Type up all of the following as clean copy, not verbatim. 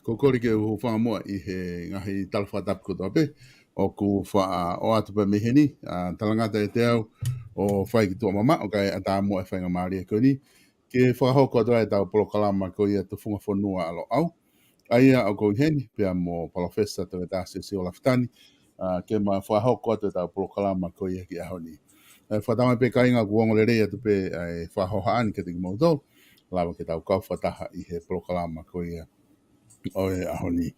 kokori ke u wha mua I he ngahi talawha ko tope o ku wha o atu pa miheni talangata e te au o whai ki tua mama o kai ata mua e whainga maari e koni ke whakahoko atu e tau polokalama ko ia tu whunga whanua alo au aia o kou heni pia mo palofesa tu e tasi si o laftani ke ma whakahoko atu e tau polokalama ko ia ki ahoni whatama pe kainga kuongo le rea tu pe whahohaan ke tiki mautau lawa ke tau kau whataha I he polokalama ko ia o e ahoni.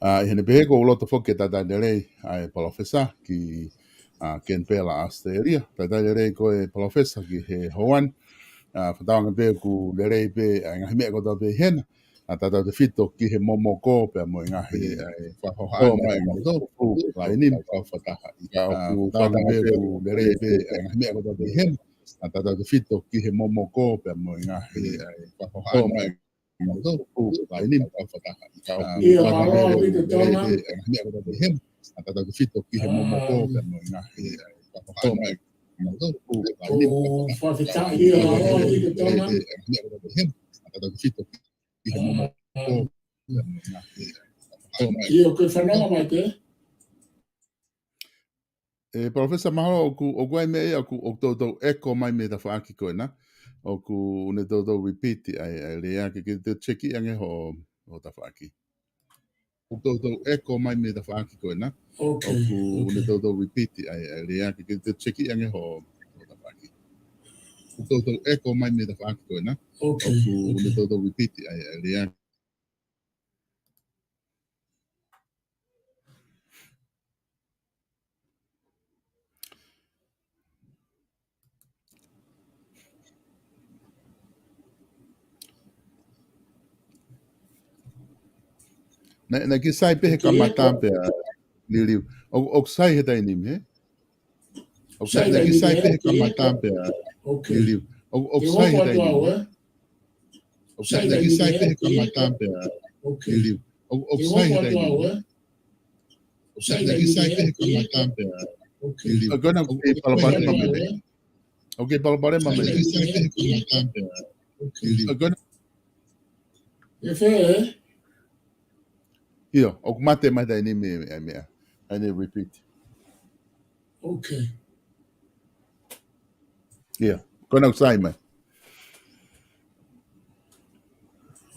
I hene pehe ko uloto foke tata derei ai palofesa ki ken pela Australia. Tata derei ko e palofesa ki he hoan. Whatawanga pe ku derei pe ngahi mea ko pe hena. Tata te fito ki he momo ko pe mo ngahi whahoha mai mo fu la inim ka whataha. Whatawanga pe ku derei pe ngahi mea ko pe hena. Tata te fito ki he momo ko pe mo ngahi whahoha mai lainin ka whataha. Ia waloa wite tona. Tata te fito ki he momo ko pe mo ngahi whahoha mai o whawhita ia waloa wite tona. Tata te fito ki he momo ko pe mo ngahi whahoha mai ia o ke whanonga mai te. Professor Mahalo o ku ai mea o ku o tōtou eko mai me ta whaaki koe na o ku une tōtou repeat ai rea ke te cheki ange ho ta whaaki o tōtou eko mai me ta whaaki koe na o ku une tōtou repeat ai rea ke te cheki ange ho ta whaaki o tōtou eko mai me ta whaaki koe na o ku une tōtou repeat ai rea na ki sai pe ka mata pe liu o sai he dai nim he o sai na ki sai pe ka mata pe liu o sai he dai nim o sai na ki sai pe ka mata pe liu o sai he dai nim o sai na ki sai pe ka mata pe liu agora o ke palapare mame o ke palapare mame ki sai pe ka mata pe liu agora e fe Io, o mate mai dai ni me I need repeat. Okay. Yeah, kona usai mai.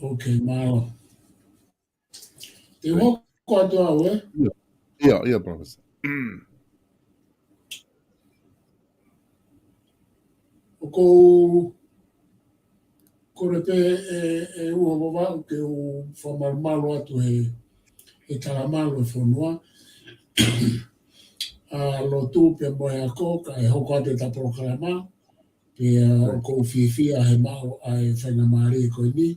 Okay, malo. Te hoko atu au, Ia, professor. O kou kore pe e ua wawa ke o whamarumalo atu he taramalo e whanua. Lo tu pe moe a ko ka e hoko atu ta proklama pe o kou whiwhia he mao ai whainga maari e koe ni.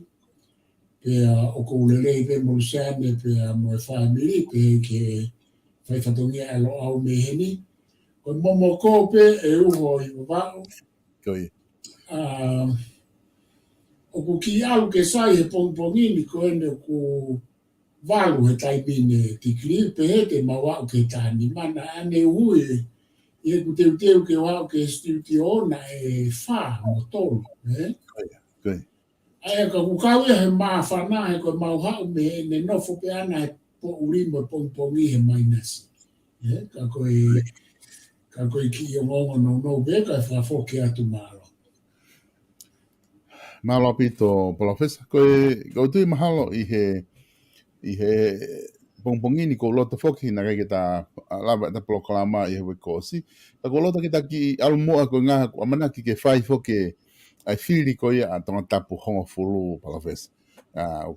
Pe o kou lelei pe molusane pe moe whamiri pe ke whaifatongia alo au meheni. Ko momo ko pe e uho I wawao. Koi. O ku ki au ke sai he pongpongini ko ene ku walu he taimine tikiri pe he te mawa o ke tani mana ane hui e ku teu ke wao ke stiuti ona e wha mo tolu. Koi. Aia ka ku kawe he maa whana he ko mauhau me ne nofo pe ana he po urimo pongpongi he mainasi. Ka koe ki o ngongo no beka e whafoke atu malo. Mahalo pito, professor. Ko tui mahalo I he pongpongini ko loto foki na kai ta lava ta proklama I he wekosi. Ta ko loto kita ki almoa ko ngaha ko amana ki ke fai foki ai fili ko ia a tonga tapu hongo fulu, professor.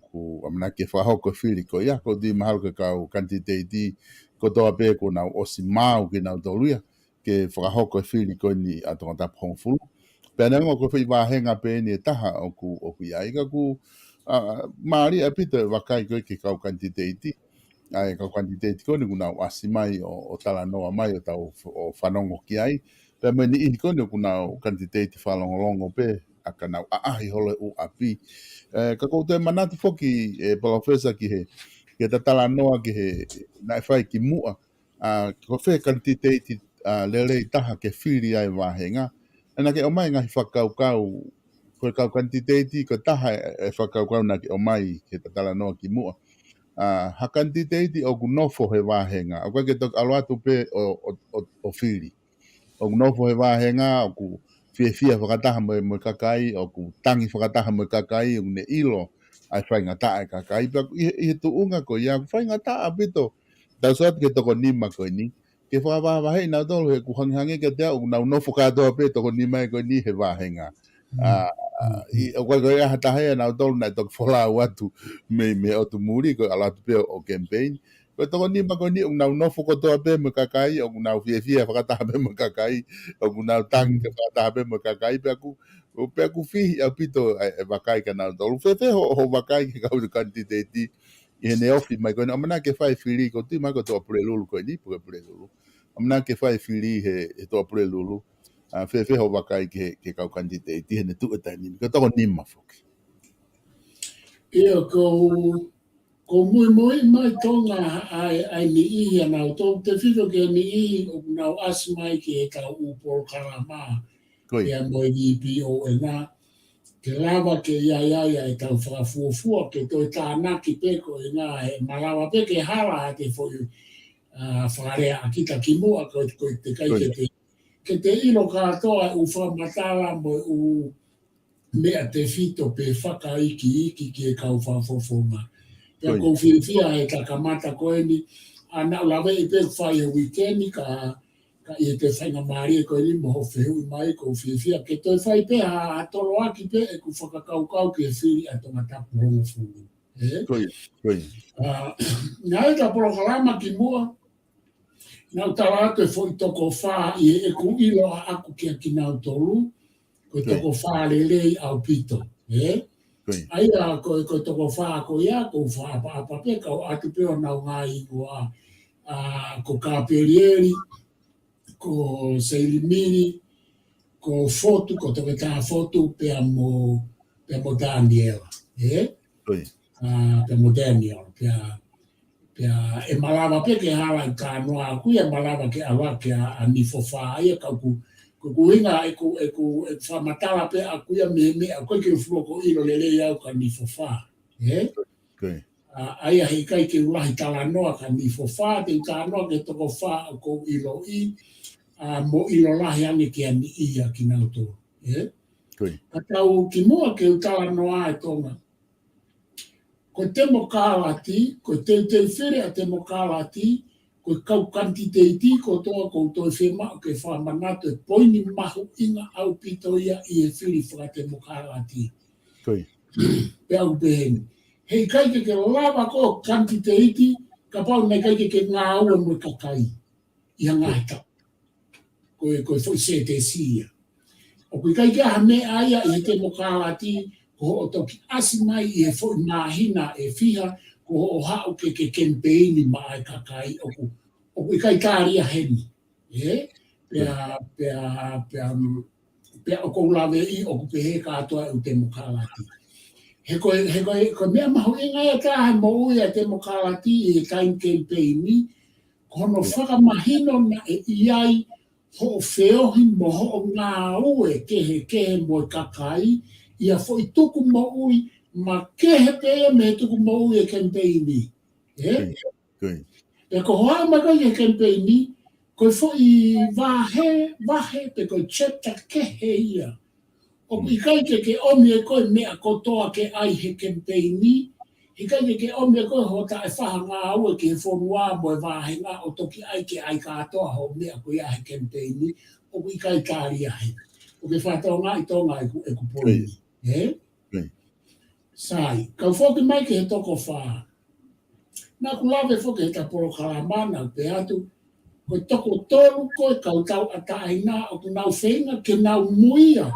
Ku amana ke whahoko fili ko ia ko tui mahalo ke kau kantiteiti ko toa pe ko na osi mau ki na utoluia ke whahoko fili ko ni a tonga tapu hongo fulu. Pena ngo ko fai wahenga pe ni taha o ku ia ika ku maari a pita wakai koe ke kau kantiteiti ai kau kantiteiti ko ni kuna wasi mai o tala noa mai o tau o whanongo ki ai pe me ni ko ni kuna kantiteiti whalongolongo pe a kanau ahi hole u api ka kou te manatu foki professor ki he ke ta tala noa ki he nai whai ki mua ko whai kantiteiti lele taha ke whiri ai wahenga Ana ke o mai ngahi whakaukau, koe kau kantiteiti, ko taha e whakaukau na ke o mai ke tatala noa ki mua. hakanti teiti o kunofo he wāhenga. O koe ke tok aluatu pe o whiri. O kunofo he wāhenga o ku fia whakataha mo kakai, o ku tangi whakataha mo kakai, o ne ilo ai whaingata e kakai. Pea i he tuunga ko ia whaingata a pito. Tau soat ke toko nima ko ni. Ke whawawahei nau tolu he kuhangihangi ke tea o nau nofo katoa pe toko nima e ko ni he wāhenga. O koe koe aha tahea nau tolu nai toko wholau atu me o tu muri ko alatu pe o campaign. Koe toko nima ko ni o nau nofo kotoa pe mo kakai, o nau fia whakataha pe mo kakai, o nau tangi ke whakataha pe mo kakai, pe aku fihi a pito e wakai ka nau tolu. Fefe ho wakai ke kau tu kantiteti, i he neofi mai koe, amana ke whai whiri ko tu mai ko toa pure lulu koe ni, pure lulu. Amana ke whai whiri he toa pure lulu. Fefe ho wakai ke kau kantiteti, he ne tuetai nimi, ko toko nima foki. Ia ko mui mai tonga ai ni ihi anau tō te whiro ke ni ihi o nau asmai ki e kau upol karama ia moi EPO e nā ke lava ke ia e kau whakafuafua ke toi tānaki peko e nā he malawa pe ke hala te whoi whakarea a kita ki mua ko te kai ke te ilo katoa u whamatala mo u mea te whito pe whakaiki ki e kau whafofonga. Pea kou whiwhia e ka kamata koe ni, ana lawe i pe whai e weekendi ka i te whainga maari e koe ni moho whehui mai kou whiwhia. Ke toi whai pe a tolo aki pe e ku whakakaukau ki e whiri a tonga tapu hongo furu. Nga e ka porokalama ki mua, nau tala atu e whoi toko wha i e ku ilo a aku ki a ki nau tolu, ko toko wha lelei au pito. Aia ko toko wha ko ia, ko wha apa pe, ko atu peo nau ngai kua ko Kaperieri, ko Seilimini, ko Fotu, ko toke tā Fotu pea mo Daniel. Pea mo Daniel, pea e malawa pe ke hala i ka noa aku, e malawa ke awa ke a nifo wha, aia kauku kuinga e ku whamatala pe a kuia me a koe ke ufua ko ilo lele au ka nifo wha. Aia hei kai ke ulahi tala noa ka nifo wha, te ka noa ke toko wha ko ilo i, mo ilo lahi ane ke ani ia ki nauto. Ka tau ki mua ke utala noa e tonga. Ko te mo kālati, ko te whiri a te mo kālati, ko kau kantiteiti ko toa ko toi whema o ke whamanato e poini mahu inga au pito ia i e whiri whakate mo kārati. Pea upeheni. Hei kaike ke lava ko kantiteiti, ka pau nei kaike ke ngā aua mo kakai. Ia ngāta. Ko whoi se te sia. O kui kaike aha me aia i te mo kārati, ko o toki asi mai i e whoi nāhina e whiha, ko o hao ke campaigni mai kakai o kai kāria heni. Pea o kou lawe i o kupehe katoa u te mokalati. He koe mea mahu inga e kahe mo ui a te mokalati i e kain campaigni, kono whakamahino na e iai ho o whiohi mo ho o ngā ue kehe mo kakai, ia fo i tuku mo ui, ma kehe pēia me tuku mo ui e campaigni. E ko hoa maka i e campaigni, koe fo i wahe pe koe chapter kehe ia. O i kaike ke omi e koe mea kotoa ke ai he campaigni, i kaike ke omi e koe hota e whaha ngā ue ke he whonua mo e wahe ngā o toki ai ke ai katoa ho mea koe ia he campaigni, o i kai kāri ahe. O ke whātau ngā i tonga e kupoi. Sai, kau whoki mai ke he toko wha. Nā ku lawe whoki he ta poro kalamana pe atu, koe toko tolu koe kau tau ata aina o ku nau whenga ke nau muia.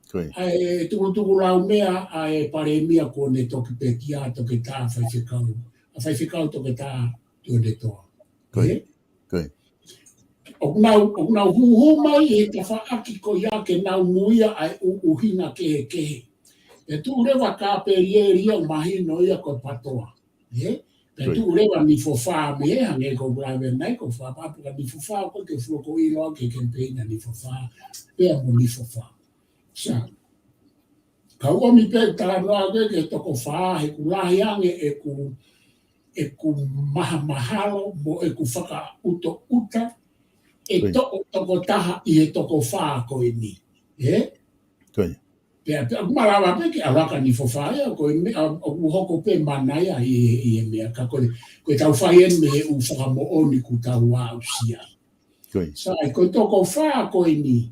Ai tuku lau mea ai pare mia ko ne toki pe kia toki tā whaiwhikau. A whaiwhikau toki tā tuende toa. O nau huhu mai e te whaaki ko ia ke nau muia ai uhina kehe. E tu rewa Kaperieri o mahino ia ko patoa. E tu rewa ni fofa me hange ko grave nai ko fa papu ni fofa ko te floko i lo ke campaign ni fofa pe mo ni fofa. Sa. Ka o mi pe ta no age ke to ko fa he ku lahi ange e ku e ku mahalo mo e ku whaka uta e toko taha i e toko whaa koe ni. Pea kumalawa peke a waka ni whawhaia koe me o hoko pe manaia i e mea ka koe tau whai en me u whaka mo oni ku tau wā usia. Sai koe toko whaa koe ni.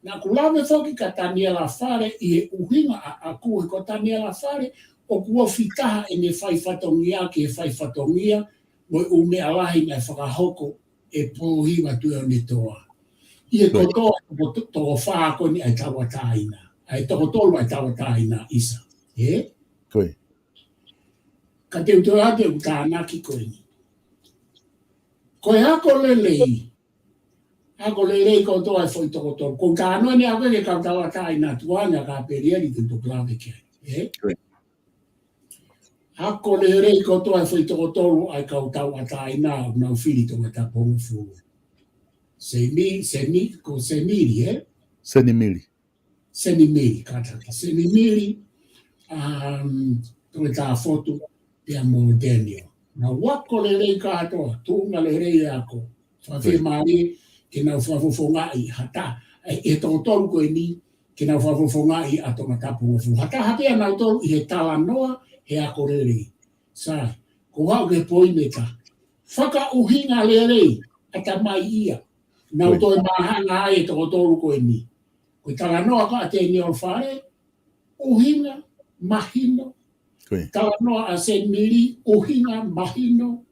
Nā ku lawe whoki ka Taniela Whare i e uhinga a kuhe ko Taniela Whare o kua whitaha e ne whaiwhatongia ke whaiwhatongia mo u me alahi mai whakahoko e pōhiwa tui o ne toa. I e kotoa toko whaa koe ni ai tawa tāina. Ai toko tolu ai tawa tāina isa. Koe. Ka te utoe ate u tānaki koe ni. Koe hako lelei. Ako lelei kotoa e whoi toko tolu. Ko ka anoi ni ako e ka tawa tāina tuanga ka perieri te toklave kia. Koe. Ako lelei kotoa e whoi toko tolu ai ka tawa tāina nau whiri tonga ta pongu furu. Senimiri. Senimiri, kataka. Senimiri, tonga tā fotu pia mo Daniel. Na wako lelei katoa, tunga lelei ako. Whawhi maari, ke nau whawhofongai hata. E toko tolu koe ni, ke nau whawhofongai a tonga tā pongu furu. Hata hapea nau tolu i he tala noa, he ako lelei. Sai, ko wau ke poineta. Whaka uhinga lelei, ata mai ia. Nau toi mahanga ai e toko tolu koe ni. Koe tala noa ka a te Taniela Whare, uhinga, mahino. Tala noa a Senimiri, uhinga, mahino.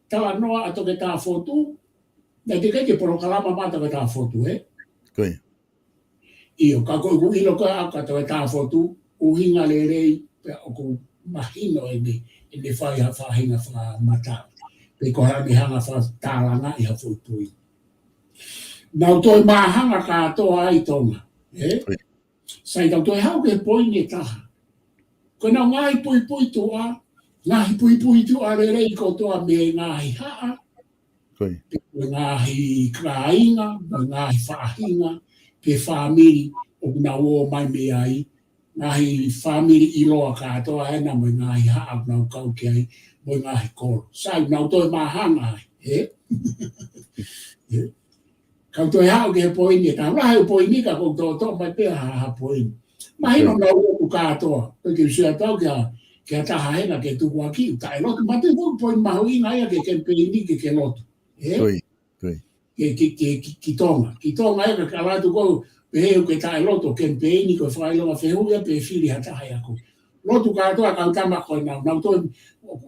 Tala noa a toke tā fotu. Nai te kai te porokalama mā toke tā fotu, Koe. Io, ka koe ku ilo koe a ka toke tā fotu, uhinga lelei, pea o ku mahino e ne whai ha whahinga wha mata. Pe ko hara me hanga wha tālanga i ha whutui. Nau toi mahanga katoa ai tonga. Sai tau toi hau ke poine taha. Ko nau ngai pui tua, ngahi pui tua rerei kotoa me ngahi haa. Me ngahi krainga, me ngahi whahinga, pe whamiri o nau o mai me ai. Ngahi whamiri iloa katoa hena me ngahi haa nau kau ke ai, me ngahi koro. Sai nau toi mahanga ai. Kau toi hao ke poini, ka rahe o poini ka kong tō mai pēha ha poini. Mahino na uoku kātoa, peke usia tau ke ataha hena ke tuku aki, ka e lotu, mate kong poini mahu inga ia ke kempeini ke lotu. Ki tonga. Ki tonga eka ka ratu kou, peheu ke tae loto kempeini ko whailonga whehuia pe whiri hataha iaku. Lotu kātoa ka utama koe nau toi,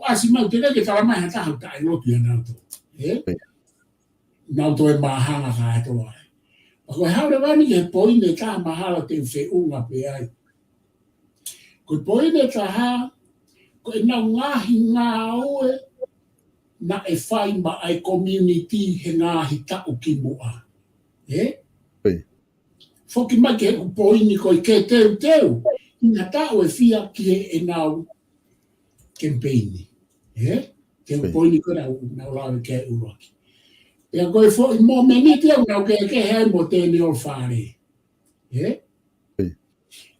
asi mau te ke talamai hataha tae lotu ia nau tō. Nau toi mahanga katoa. Ko haure wani ke poine ka mahala te whiunga pe ai. Ko poine ka ha, ko nau ngahi ngā oe, na e whai ma ai community he ngahi tau ki mua. Whoki mai ke poine ko i ke teu, ina tau e whia ki e nau kempeini. Ke poine ko nau lawe ke uroki. Ia koe fōi mō meniti au nau ke hei mō Taniela Whare.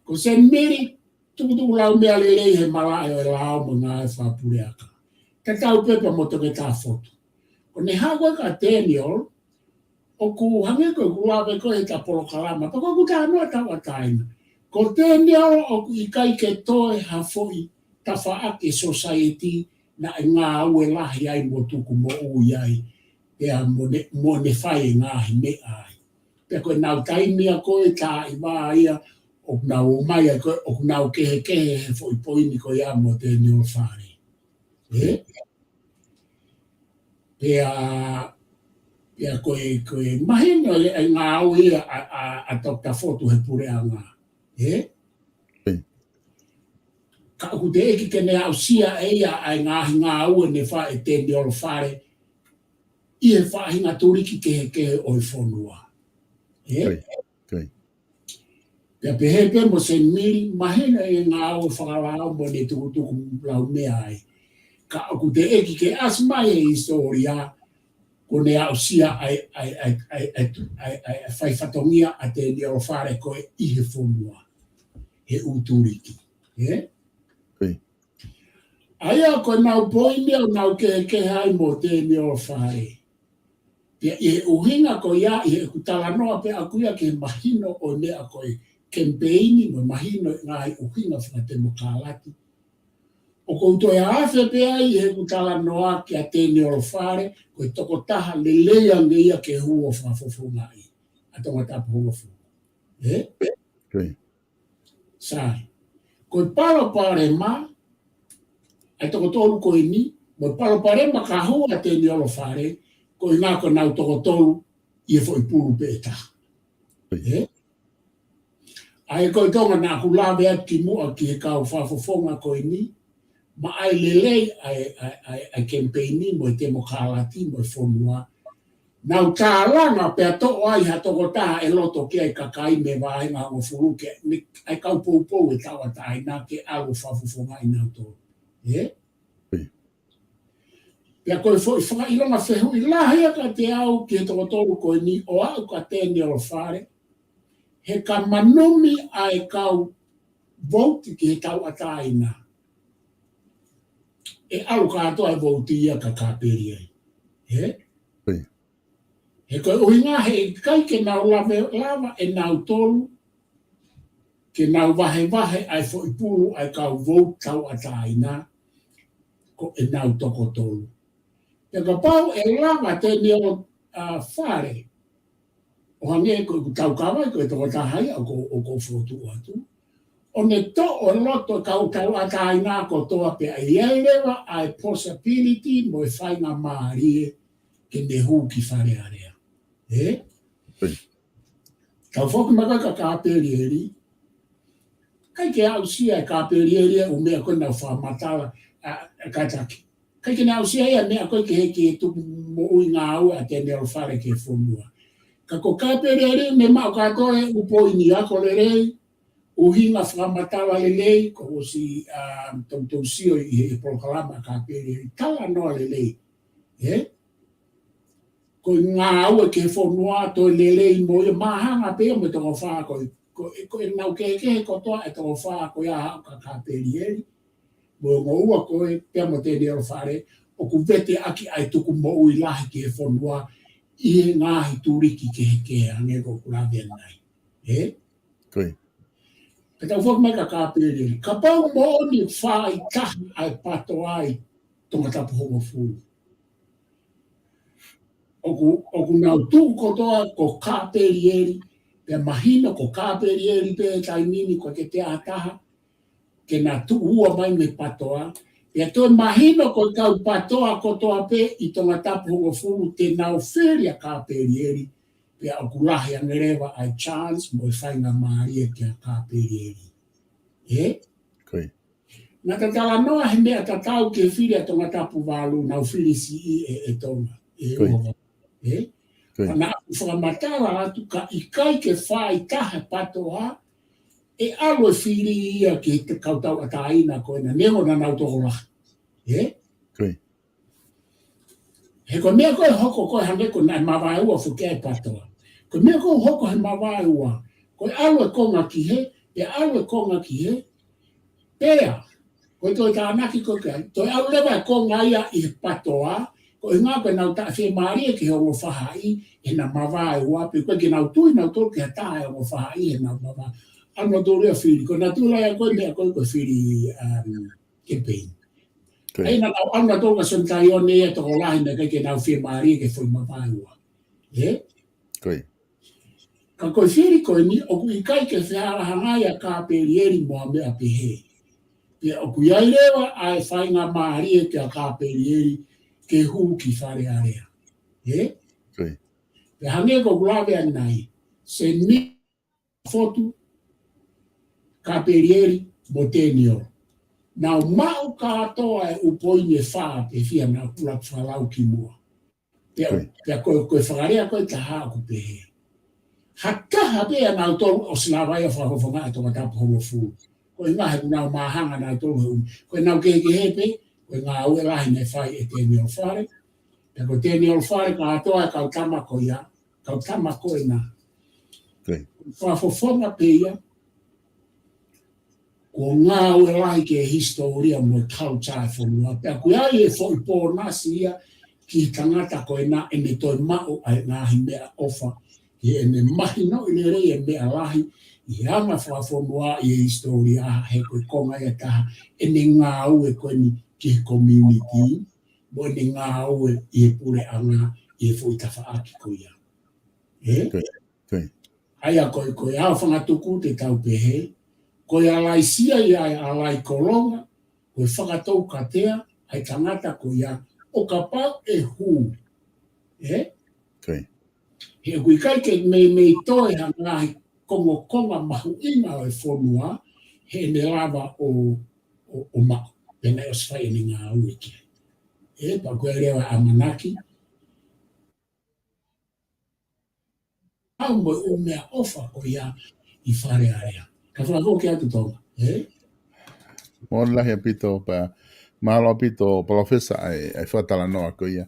Ko Senimiri, tukutuku lau mea lelei he malai o e lao mo ngā e whapure aka. Ka tau pepa mo toke tā fotu. Ko ne hawa ka Daniel, o ku hange koe ku lawe koe ta polokalama, pa koe ku tā noa tawa taina. Ko Daniel o ku ikai ke toe ha fōi ta whaake society na e ngā ue lahi ai mo tuku mo ui ai. Pea mo ne whai ngahi me ai. Pea koe nau taimia koe tā i wā ia o nau mai ai koe o nau kehe he fwoi poini koe a mo Taniela Whare. Pea koe mahina e ngā au ia a tokta fotu he pure a ngā. Ka uku te eki ke ne au sia eia ai ngahi ngā au e ne wha e Taniela Whare I e whahinga turiki ke o I whonua. Pea pehepe mo Senimiri, mahina e ngā o whakarao mo ne tukutuku lau mea ai. Ka aku te eki ke asmai e historia, ko ne au sia ai whaiwhatongia a Taniela Whare koe I he whonua. He uturiki. Aia ko nau poini au nau ke hai mo te ni o whae. Pia i uhinga ko ia i e kutala noa pe akuia ke mahino o nea ko e kempeini mo mahino ngai uhinga whaka te mokalati. O koutou e awhe pe ai i e kutala noa ki a te ni o whae ko e toko taha le lea ngeia ke huo whafofu ngai. A tonga tapu huofu. Sai. Ko e paro pare ma ai toko tolu ko ini, mo paro pare ma ka hua te ni o whae ko i ngā ko nau toko tolu i e fo i puru pēta. Ai ko i tonga nā kulawe ati mua ki he kau whafofonga ko i ni, ma ai lelei ai kempeini mo i te mokalati mo i whonua. Nau tālanga pia toko ai ha toko taha e loto ki ai kakai me wāinga o furuke, ai kau poupou e tawa tai nā ke alo whafofonga i nau tō. Pia koe fo i whakailonga whehu i lahia ka te au ki he toko tolu koe ni o au ka tēne o whare. He ka manumi ai kau vouti ki he tau ataina. E alu ka ato ai vouti ia ka kāperi ai. He koe uhinga he kai ke nau lava e nau tolu, ke nau wahe ai fo i pulu ai kau vouti tau ataina, ko e nau toko tolu. Te ka pau e lava te ni o whare. O hange ko i tau kawai ko i toko tahai o ko whotu atu. O ne to o loto kau tau atai nā ko toa pe ai eirewa ai possibility mo e whainga maarie ke ne hū ki whare area. Kau whoku maka ka kāperi eri. Kai ke au sia kāperi eri o mea koe nau whamatala kataki. Kai ke nau sia ia mea koe ke heke e tuku mo ui ngā au a te nero whare ke whonua. Ka ko kāperi eri me mao katoe upo ini ako le rei, uhinga whamatala le lei, ko o si tau sio i he proklama kāperi eri, tala noa le lei. Ko ngā au e ke whonua to le lei mo i mahanga peo me tongo whaa ko e nau ke kotoa e tongo whaa ko ia hao ka kāperi eri. Mo ngā ua koe, pia mo te nero whare, o ku vete aki ai tuku mo ui lahi ke whonua, i he ngāhi tūriki ke heke ange ko kurawe nai. Koe. Ka tau whok mai ka kāperi. Ka pau mo ni whai tahi ai pato ai tonga tapu hongo fulu. Oku nau tūku kotoa ko kāperi eri, pia mahina ko kāperi eri pe tai nini ko te te ataha, ke nā tuua mai me patoa. Pia toi mahina ko kau patoa kotoa pe i tonga tapu hongo fulu te nau whiria kāperi eri, pia oku lahi angerewa ai chance mo i whainga maaria ki a kāperi eri. Koe. Nā tatala noa he mea tatau ke whiria tonga tapu walu nau whiri si i tonga. Koe. Nā whakamatara atu ka ikai ke whai taha patoa, e alo e whiri ia ki te kautau ataina koe na neho na nau toho lahi. Koe. He ko mea koe hoko koe hange ko nai mawai ua whuke ai patoa. Ko mea koe hoko he mawai ua, koe alo e konga ki he, e alo e konga ki he, pea, koe toi tānaki koe kai, toi alo lewa e konga ia i patoa, ko i ngā koe nau ta whi maaria ki hongo whahai, e na mawai ua, pe koe ki nau tui nau tō ki hata e hongo whahai e nau mawai. Ano tō rea whiri, ko nā tūra ia koe mea koe koe whiri campaign. Ai na nau ana tō ka sontai o nea toko lahi na kai ke nau whi maaria ke whi mawai ua. Koe. Ka koe whiri koe ni, oku i kai ke whiara hangai a kāperi eri moa mea pehe. Pia oku iai rewa ai whainga maaria ke a kāperi eri, ke hū ki whare area. Koe. Pe hange ko kulawe anai, se ni fotu kāperi eri mo tēnio. Nau mau kātoa e upoine whaa pe whia nā kulak whalau ki mua. Pea koe whakarea koe ta hāku pehe. Hakaha pea nau tolu o sinawai a whakawhanga e tonga tapu hongo fū. Koe ngā he nau mahanga nau tolu he umi. Koe nau keke hepe, koe ngā ue lahi nei whai e tēnio whare. Pea koe tēnio whare kātoa e kautama ko ia, kautama koe nā. Whawhawhonga peia, ko ngā ue lai ke historia mo tau tai whanua. Pea ko ia e fo i pō nasi ia ki tangata ko e nā ene toi mao ai ngāhi mea ofa. I ene mahi no i le rei e mea lahi i anga whanua i e historia he koe konga ia taha ene ngā ue koe ni ki community mo ene ngā ue i e pure anga i e fo i tawha aki ko ia. Aia koe au whangatuku te tau pehe, koe alai sia i ai alai kolonga, koe whakatou katea, ai tangata ko ia, o ka pau e hū. He kui kai ke mei toi ha ngahi konga mahu ina o e whonua, he ne lava o mao, pena e oswai ni ngā ue kia. Pa koe rewa a manaki, au mo o mea ofa o ia i whare area. Ka whako ke atu tonga. Mon lahi pito pa malo pito profesa ai whatala noa ko ia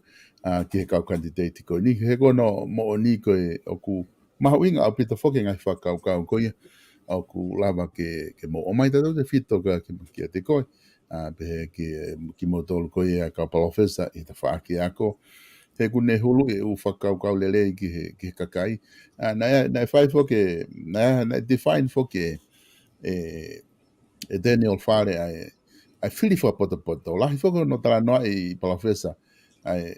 ki he kau kandidate ko ni he kono mo ni ko o ku mahuinga au pito foke ngai whakau ko ia au ku lava ke mo o mai tatu te fito ka ki te koi pe ki mo tolu ko ia ka profesa i te whaaki ako te kune hulu e u whakau lele ki he kakai na whai foke na define foke e Daniel Fare ai whiri whapoto lahi whako no tala noa i profesa ai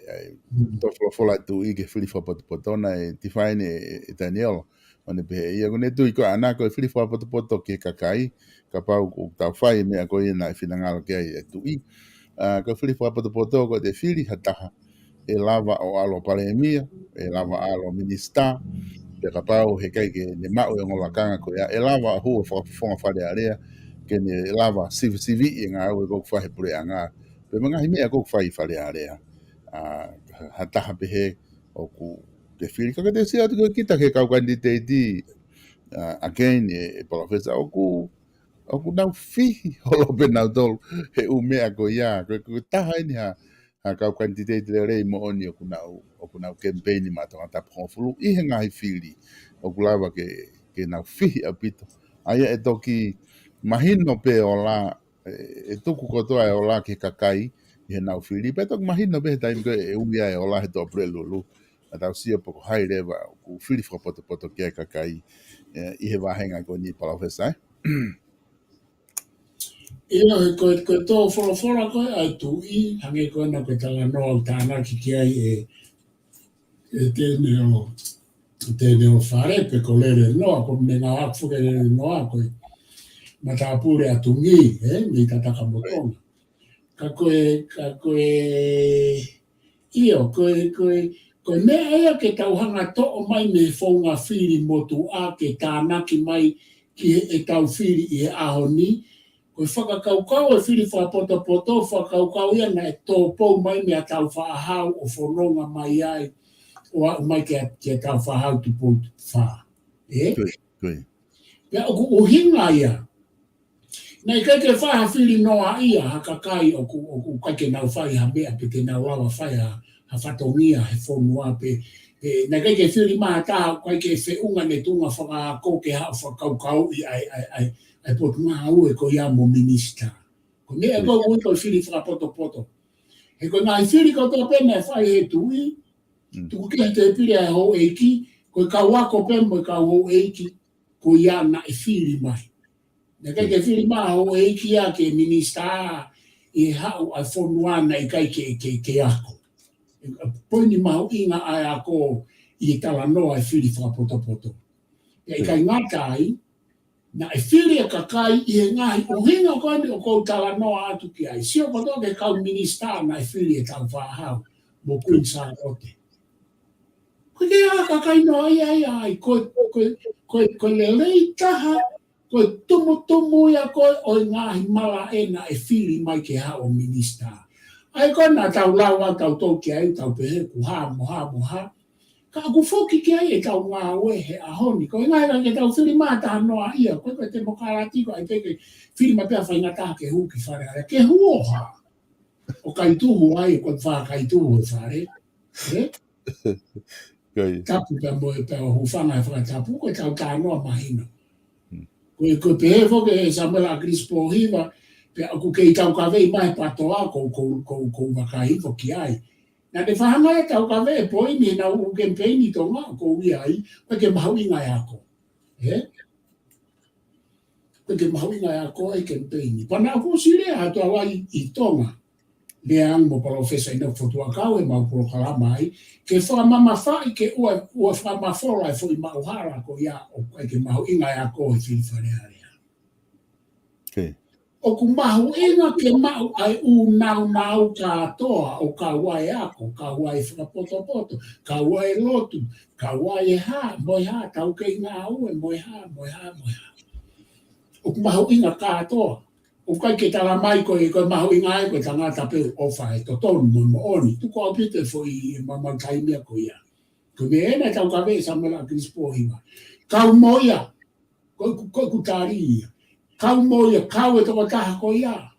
tofolofola tu i ke whiri whapoto na e define e Daniel one pe ia kone tu i ko ana ko e whiri whapoto ke kakai ka pau o tau whai mea ko i na i whinangalo ke ai e tu i ko whiri whapoto ko te whiri hataha e lava o alo paremia e lava alo minista pe ka pau he kai ke ne mau e ngolakanga ko ia e lava hu whakafonga whare area ke ne lava CV e ngā ue kok whahe pure anga pe mga himea kok whai whare area hataha pehe o ku te whiri kaka te sia atu kita ke kau kandidate again e profesa o ku nau whihi holo pe nau tolu he umea ko ia ko taha ini ha kau kandidate le rei mo oni o ku nau campaign ma tonga tapu fulu i he ngahi whiri o ku lava ke nau whihi apito aia e toki mahino pe o la e tuku kotoa e o la ke kakai i he nau whiri pe toki mahino pe he taimi ko e uia e o la he to apre lulu a tau sia poko hai rewa ku whiri whapoto ke kakai i he wahenga ko ni profesa Ia he koe tō whorofora koe ai tu i hange koe na koe tala noa o tāna ki kia i tēne o whare pe ko lere noa ko me ngā hapwhuke lere noa koe na tā pūre atungi mi tataka motonga. Ka koe koe mea ea ke tauhanga to o mai me whaunga whiri motu a ke tānaki mai ki e tau whiri i he ahoni koe whakakaukau e whiri whapoto whakaukau ia na e tō pou mai mea tau whaahau o whanonga mai ai o au mai ke tau whaahau tu pou wha. Pea o hinga ia. Nei kai ke whaha whiri noa ia hakakai o ku kai ke nau whai ha mea pe ke nau lawa whai ha whatongia he whonua pe nei kai ke whiri maha tā kai ke whiunga ne tunga whakako ke hao whakaukau i ai potu ngā ue ko ia mo minista. Ko mea ko ui ko whiri whakapoto. He ko ngā whiri ko tō pena e whai he tui, tuku ke te pire ai hou eiki, ko ka wako pemo i ka hou eiki, ko ia na e whiri mai. Nei kai ke whiri maha hou eiki a ke minista i hau ai whonuana i kai ke ako. Poini mahu inga ai ako i tala noa e whiri whakapoto. I kai ngatai, na e whiri e kakai i e ngahi o hinga koe o kou tala noa atu ki ai. Sio koto ke kau minista na e whiri e tau whahau mo Queen Sarote. Koe ke a kakai noa ai, koe le lei taha, koe tumu ia koe o i ngahi mala e na e whiri mai ke hao minista. Ai koe na tau lawa tau tau ki ai tau pehe ku moha. Ka aku whoki ki ai e tau ngā ue he ahoni. Ko inga hera ke tau whiri maa taha noa ia. Koe te mokarati ko ai peke whiri ma pia whainga taha ke hu ki whare are. Ke huoha. O kai tuhu ai koe wha kai tuhu e whare. Tapu pia mo e pia hu whanga e whakatapu. Koe tau tā noa mahina. Ko pe fo ke Samuel Crispo hiva pe aku ke tau ka vei mai patoa ko wakai fo ki ai. Na te whahanga e tau ka vei poi ni na u kempeini to ngā ko ui ai pa ke mahu inga e ako. Pa ke mahu inga e ako e kempeini. Pana aku sile a toa wai I tonga. Lea ang mo profesa ina fotua kau e mau proklama ai ke whamama whai ke ua whamawhola e fo I mauhara ko ia o ke mahu inga e ako e whiwhare area. Okay. O ku mahu inga ke mau ai u nau katoa o ka wai ako, ka wai whakapoto, ka wai lotu, ka wai ha, moi ha, tau ke inga au e moi ha. O ku mahu inga katoa. O kai ke tala mai ko mahu inga ai ko tangata pe o whae to tonu mo oni. Tu ko apite fo I mamakaimia ko ia. Ko me ena tau ka vei Samuel Crispo hiva. Kau moia, ko kutari ia. Kau moia, kau e toko taha ko ia.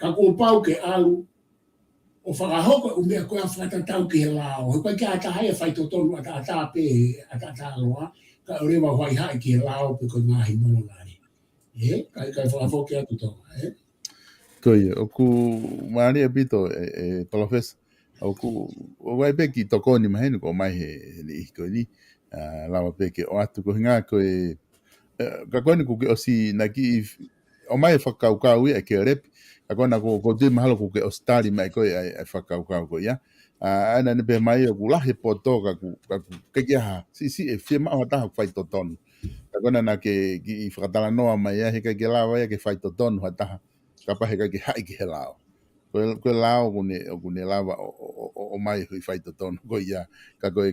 Ka pau ke alu. O whakahoko umea koe a whakatatau ke lao. He koe ke atahai e whai totonu ata pe aloa. Ka urewa whai hai ke lao pe koe ngahi molari. Kai whakahoke atu tonga. Koe, oku maari e pito professor. Oku, o wai pe ki toko ni mahenu ko mai he ni koe ni. Lawa pe ke o atu ko hinga koe ka koe ni kuke o si naki o mai whakaukau e ke repi. Ka koe na ko tui mahalo kuke o stari mai koe ai whakaukau ko ia. Ana ne pe mai o kulahe poto ka kekia ha. Si e fie maa hataha kwhai totonu. Ka koe na ke ki whakatala noa mai he ke lawa ia ke whai totonu hataha. Ka pahe ke hai ke he lao. Koe lao kune lawa o mai hui whai totonu ko ia. Ka koe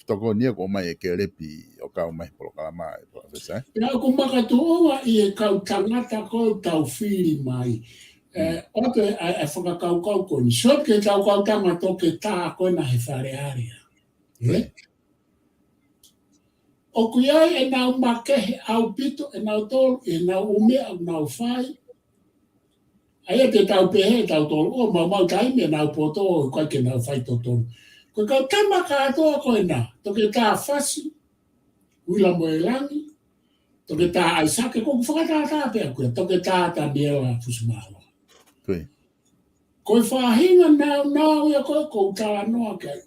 toko nia ko mai e ke repi o kau mai polo kalama e professor. Ia ko makatoa I e kau tangata ko tau whiri mai. Ote e whakakaukau ko ni. So ke tau kau tanga toke tā koe na he whare area. O kuiai e nau makehe au pito, e nau tolu, e nau umea, nau whai. Aia te tau pehe, tau tolu, o mau taimi e nau poto, o kai ke nau whai totonu. Ko kau tama katoa koe na, toke tā whasi, wila mo e langi, toke tā aisake, ko whakatata pia koe, toke tā niela fusimahala. Koe whahinga nau ia koe, ko tā noa kai.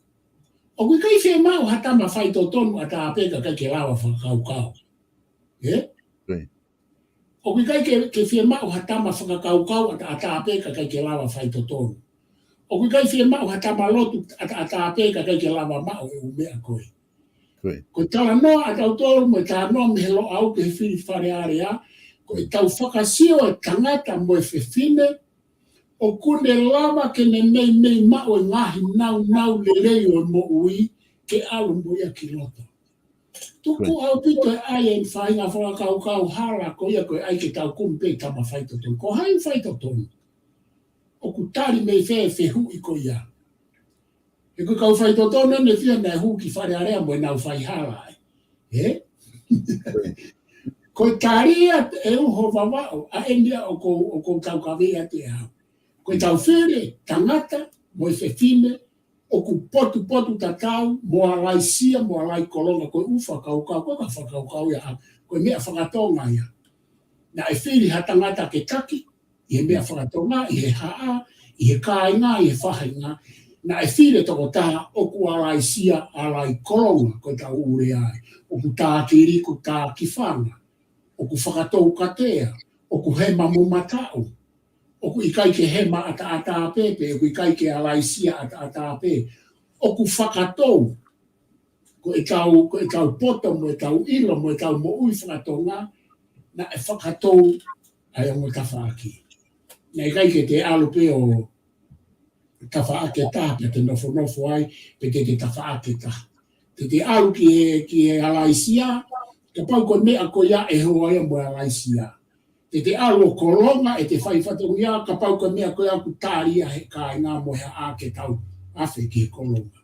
O kui kai whea mau hatama whai totonu a tā peka kai ke lawa whakaukau. O kui kai ke whea mau hatama whakaukau a tā peka kai ke lawa whai totonu. O kui kai whea mau hatama lotu a tā peka kai ke lawa mau e umea koe. Ko tala noa a tau tolu mo tā noa mihelo au ke whiri whare area, ko e tau whakasio e tangata mo e whewhine, o kune lava ke ne mei mao e ngahi nau lelei o mo ui ke alu mo ia ki loto. Tuku au pito e ai e whainga whakakau hala ko ia koe ai ke tau kumpe tama whaitotonu. Ko hai whaitotonu. O ku tari mei whehu I ko ia. E koe kau whaitotonu ne whia nei hu ki whare area mo e nau whai hala ai. Ko tari e uho wawao a endia o ko tau kawea te hau. Koe tau where, tangata, mo e whewhine, o ku potu tatau, mo alai sia, mo alai kolonga, koe whakaukau, koe ka whakaukau ia, koe mea whakatonga ia. Na e whiri ha tangata ke taki, I he mea whakatonga, I he haa, I he kāinga, I he whahinga, na e whiri toko taha, o ku alai sia, alai kolonga, koe tau ure ai, o ku tā kiriku, tā kifanga, o ku whakatou katea, o ku he mamu matau, o ku ikai ke hema ata pepe, o ku ikai ke alaisia ata pepe, o ku whakatou, ko e tau poto, mo e tau ilo, mo e tau mo ui whakatonga, na e whakatou ai o mo tawhaaki. Na ikai ke te alu pe o tawhaake ta, pe te nofo ai, pe te tawhaake ta. Te alu ki e alaisia, ka pau ko mea ko ia e hoa ia mo alaisia. Te alo kolonga e te whai whatongia, ka pau ka mea koe aku tāria he kāi ngā mohe a ke tau awhi ki he kolonga.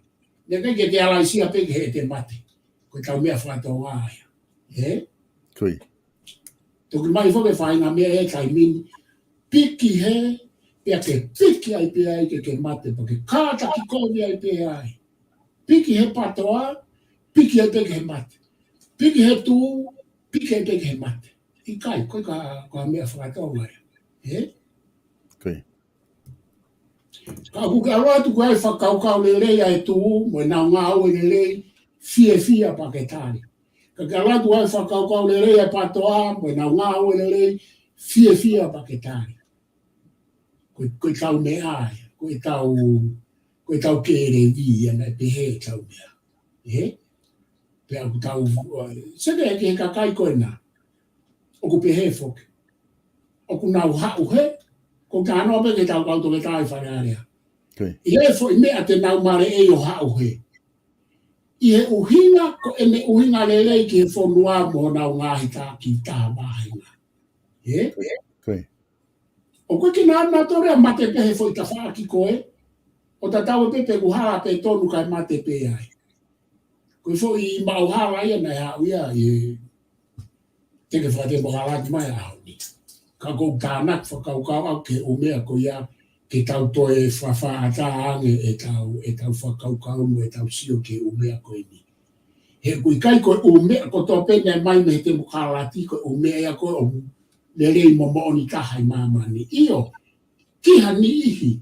Nea kai ke te alaisia peke he te mate, koe tau mea whatonga aia. Koe. Toki mai whoke whai ngā mea e kai mini, piki he, pia ke piki ai pe ai ke mate, pa ke kāta ki kōni ai pe ai. Piki he patoa, piki ai peke he mate. Piki he tū, piki ai peke he mate. I kai koe ka mea whakatonga e. Koe. Ka kuke aroa tu koe whakaukau le rei ai tu mo nau ngā au le rei fia paketari. Ka aroa tu koe whakaukau le rei ai patoa mo nau ngā au le rei fia paketari. Koe tau me ai, koe tau kere vi ana pehe tau mea. E? Pe aku tau, sene ke kakai koe nā. Oku pehe foke. Oku nau hau he. Ko ka no pe ke tau kauto ke tai whanarea. I he fo i mea te nau mare e o hau he. I he uhinga ko e me uhinga lelei ki he whonua mo nau ngahi tā ki tā mahinga. E? O koe ki nā tore a mate pehe fo i ta whaaki koe. O ta tau pepe kuhara pe tonu kai mate pe ai. Koe fo i mauhara ia nei hau ia i teke whate mohalaki mai a hau ni. Ka kou tānak whakaukau au ke o mea ko ia ke tau toe whawha ata ange e tau whakaukau no e tau sio ke o mea koe ni. He kui kai koe o mea ko tō pene mai me te mohalati koe o mea ia koe o le rei momo ni tahai mamani. Io, kiha ni ihi.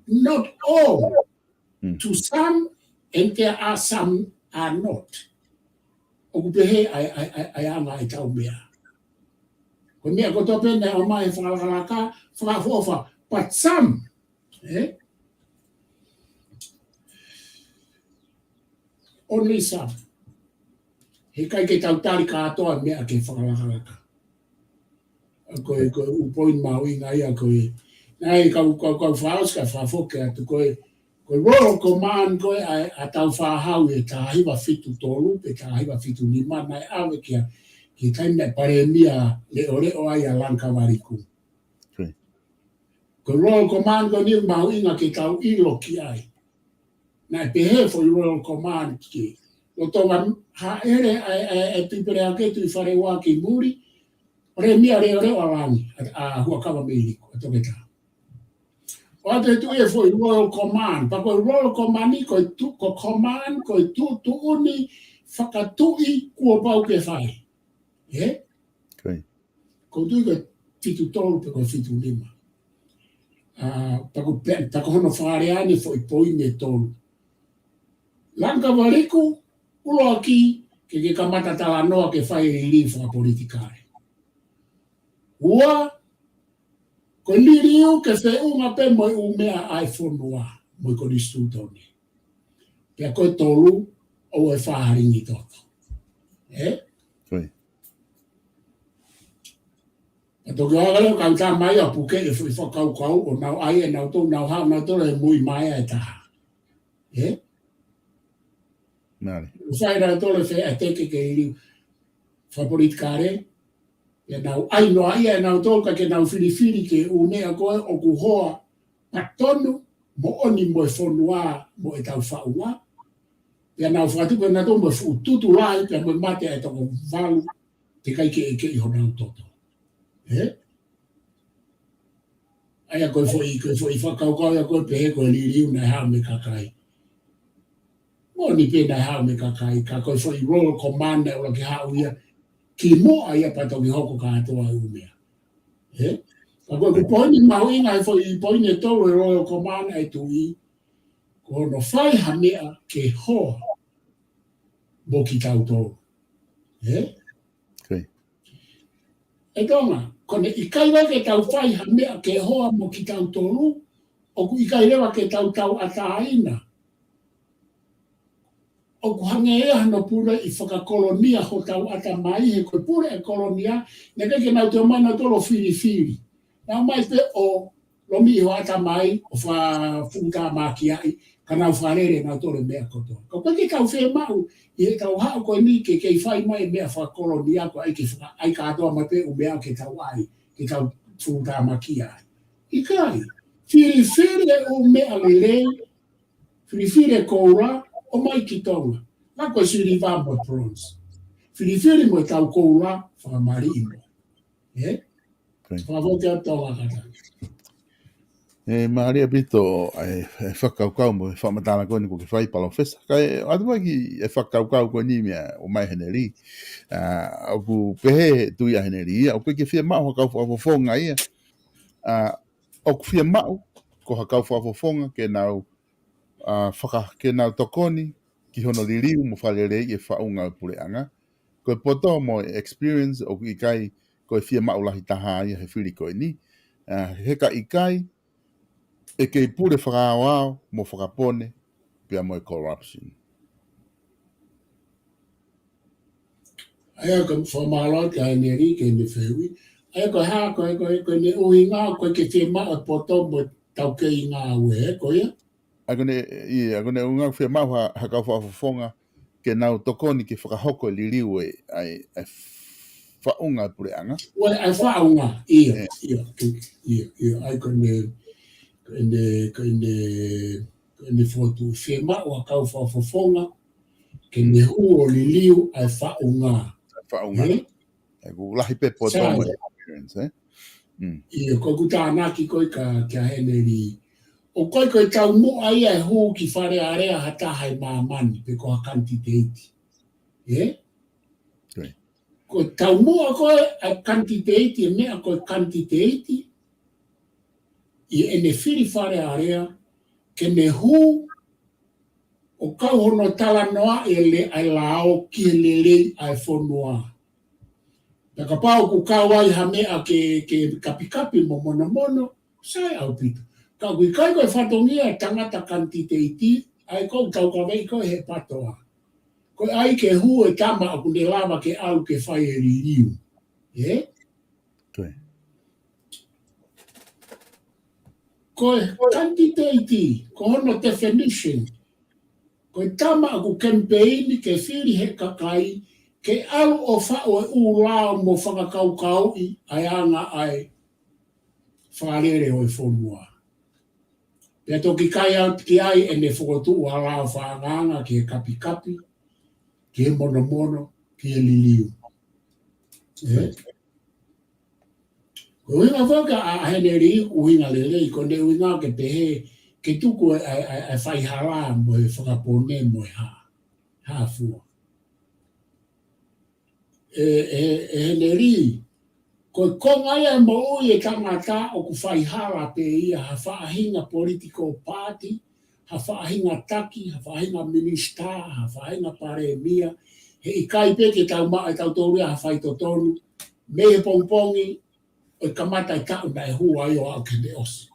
Not all. To some, and there are some are not. O kupehe ai anga e tau mea. Ko mea ko tō pene o mai whakalaka, whakafofa, but some, only some. He kai ke tau tari ka atoa mea ke whakalaka. Koe upoin mauinga ia koe. Nai kau whaos ka whafoke atu koe. Koe Royal Command koe a tau whahau e tā hiwa fitu tolu, pe tā hiwa fitu lima, nai awe kia ki kaina paremia leo ai a Lankawariku. Koe Royal Command koe ni mauinga ke tau ilo ki ai. Nai pehe fo Royal Command ki. O tonga ha ere e pipere ake tu I whare wā ki muri, ore mia reo alangi a huakawa meiriku, a toke tā. O ate tu e foi Royal Command, pa koe Royal Command ni koe tu, ko command, koe tu uni whakatui kua pau ke whai. E? Ko tu koe fitu tolu pe koe fitu lima. Pa ko hono whareani foi poine tolu. Lankawariku, ulo aki, ke kamata tala noa ke whai li whakapolitikare. Ua, ko liriu ke whiunga pe moi umea ai whonua, moi ko ni stūtoni. Pea koe tolu, o e whaharingi toto. E? A toki hagale kau tā mai a puke e whakaukau, o nau ai e nau tō, nau hao, nau tō e mui mai e taha. E? Whaira tō le whea teke ke iriu whapolitikare, e nau ai noa ia e nau tōka ke nau whiriwhiri ke umea koe o kuhoa patonu mo oni mo e whonua mo e tau whaua. E nau whatupe na tō mo e whututu lai pia mo e mate e toko walu te kai ke I honau toto. E? Aia koe fo I whakaukau ia koe pehe koe liriu na hao me kakai. Mo ni pe na hao me kakai, ka koe fo I Royal Command e ola ke hao ia ki mo ai pa toki hoko ka atoa umea. E? Ka koe ku poini mauinga e fo I poini tolu e Royal Command ai tui, ko no whai hamea ke hoa mo ki tau tolu. E? E tonga, kone I kaiwa ke tau whai hamea ke hoa mo ki tau tolu, o ku I kairewa ke tau ataina. O ku hange ea no pura I whakakolonia ho tau ata mai he koe pura e kolonia, neke ke nau te mana tolo whiri. Nau mai pe o lomi ho ata mai, o whafunga maki ai, ka nau wharere nau tole mea koto. Ko ke kau whee mau, I he tau hao koe ni ke whai mai mea whakakolonia ko ai ka atoa mai pe o mea ke tau ai, ke tau funga maki ai. I kai, whiri o mea lelei, whiri koura, o mai ki tonga. Nā koe siri wāmua prawns. Whiri mo tau koura whakamari imo. E? Whakawote a tonga kata. Maria Bito e whakaukau mo e whamatana koe ni ko ke whai palo festa. Kai aduma ki e whakaukau koe ni mea o mai heneri. Au ku pehe tui a heneri. Au koe ke whia mau hakau whafofonga ia. Au ku whia mau ko hakau whafofonga ke nau ke nau tokoni ki hono liriu mo whalere i e whaunga pureanga. Koe poto mo experience o ku ikai koe whia mau lahi taha ia he whiri koe ni. Heka ikai e kei pure whakaawao mo whakapone pia mo e corruption. Aia ka whamalo ka neri ke me whewi. Aia ko haa koe ne ui ngā koe ke te maa poto mo tau ke i ngā ue, koe? Agone unga whia mau hakau whafonga ke nau tokoni ke whakahoko liriu e whaunga pureanga. Wai ai whaunga, ia. Ai ko ne fotu whia mau hakau whafonga ke ne huo liliu ai whaunga. Whaunga. E ku lahi pe poto mo experience, Ia, ko ku tānaki koe ka heneri. O koe tau mua ia e huu ki whare area hata hai māmani pe ko hakanti te iti. Ko tau mua koe a kanti te iti e mea koe kanti te iti. I ene whiri whare area ke ne huu o kau hono tala noa e le ai lao ki le lei ai whonua. Taka pau ku kau ai ha mea ke kapi mo mono, sai au pito. Ka kui kai koe whatongia tangata kanti te iti, ai kou tau ka wei koe he patoa. Koe ai ke hu e tama aku ne lava ke au ke whai e ririu. Koe kanti te iti, ko hono definition. Koe tama aku campaign ke whiri he kakai, ke au o whao e ulao mo whakakaukau i ai anga ai wharere o e whonua. Pea toki kai au ki ai e ne whokotu ua lao whaanganga ki e kapi, ki e mono, ki e liliu. Ko inga whaka a heneri uinga lelei, ko ne uinga ke pehe, ke tuku e whaihara mo e whakapone mo e hafua. Heneri, ko konga ia mo ui e tangata o ku whaihara pe ia ha whaahinga political party, ha whaahinga taki, ha whaahinga minister, ha whaahinga paremia, he i kai pe ke tau maa e tau tōria ha whaitotonu, me he pongpongi, o i kamata i tau na e hua i o au kende osi.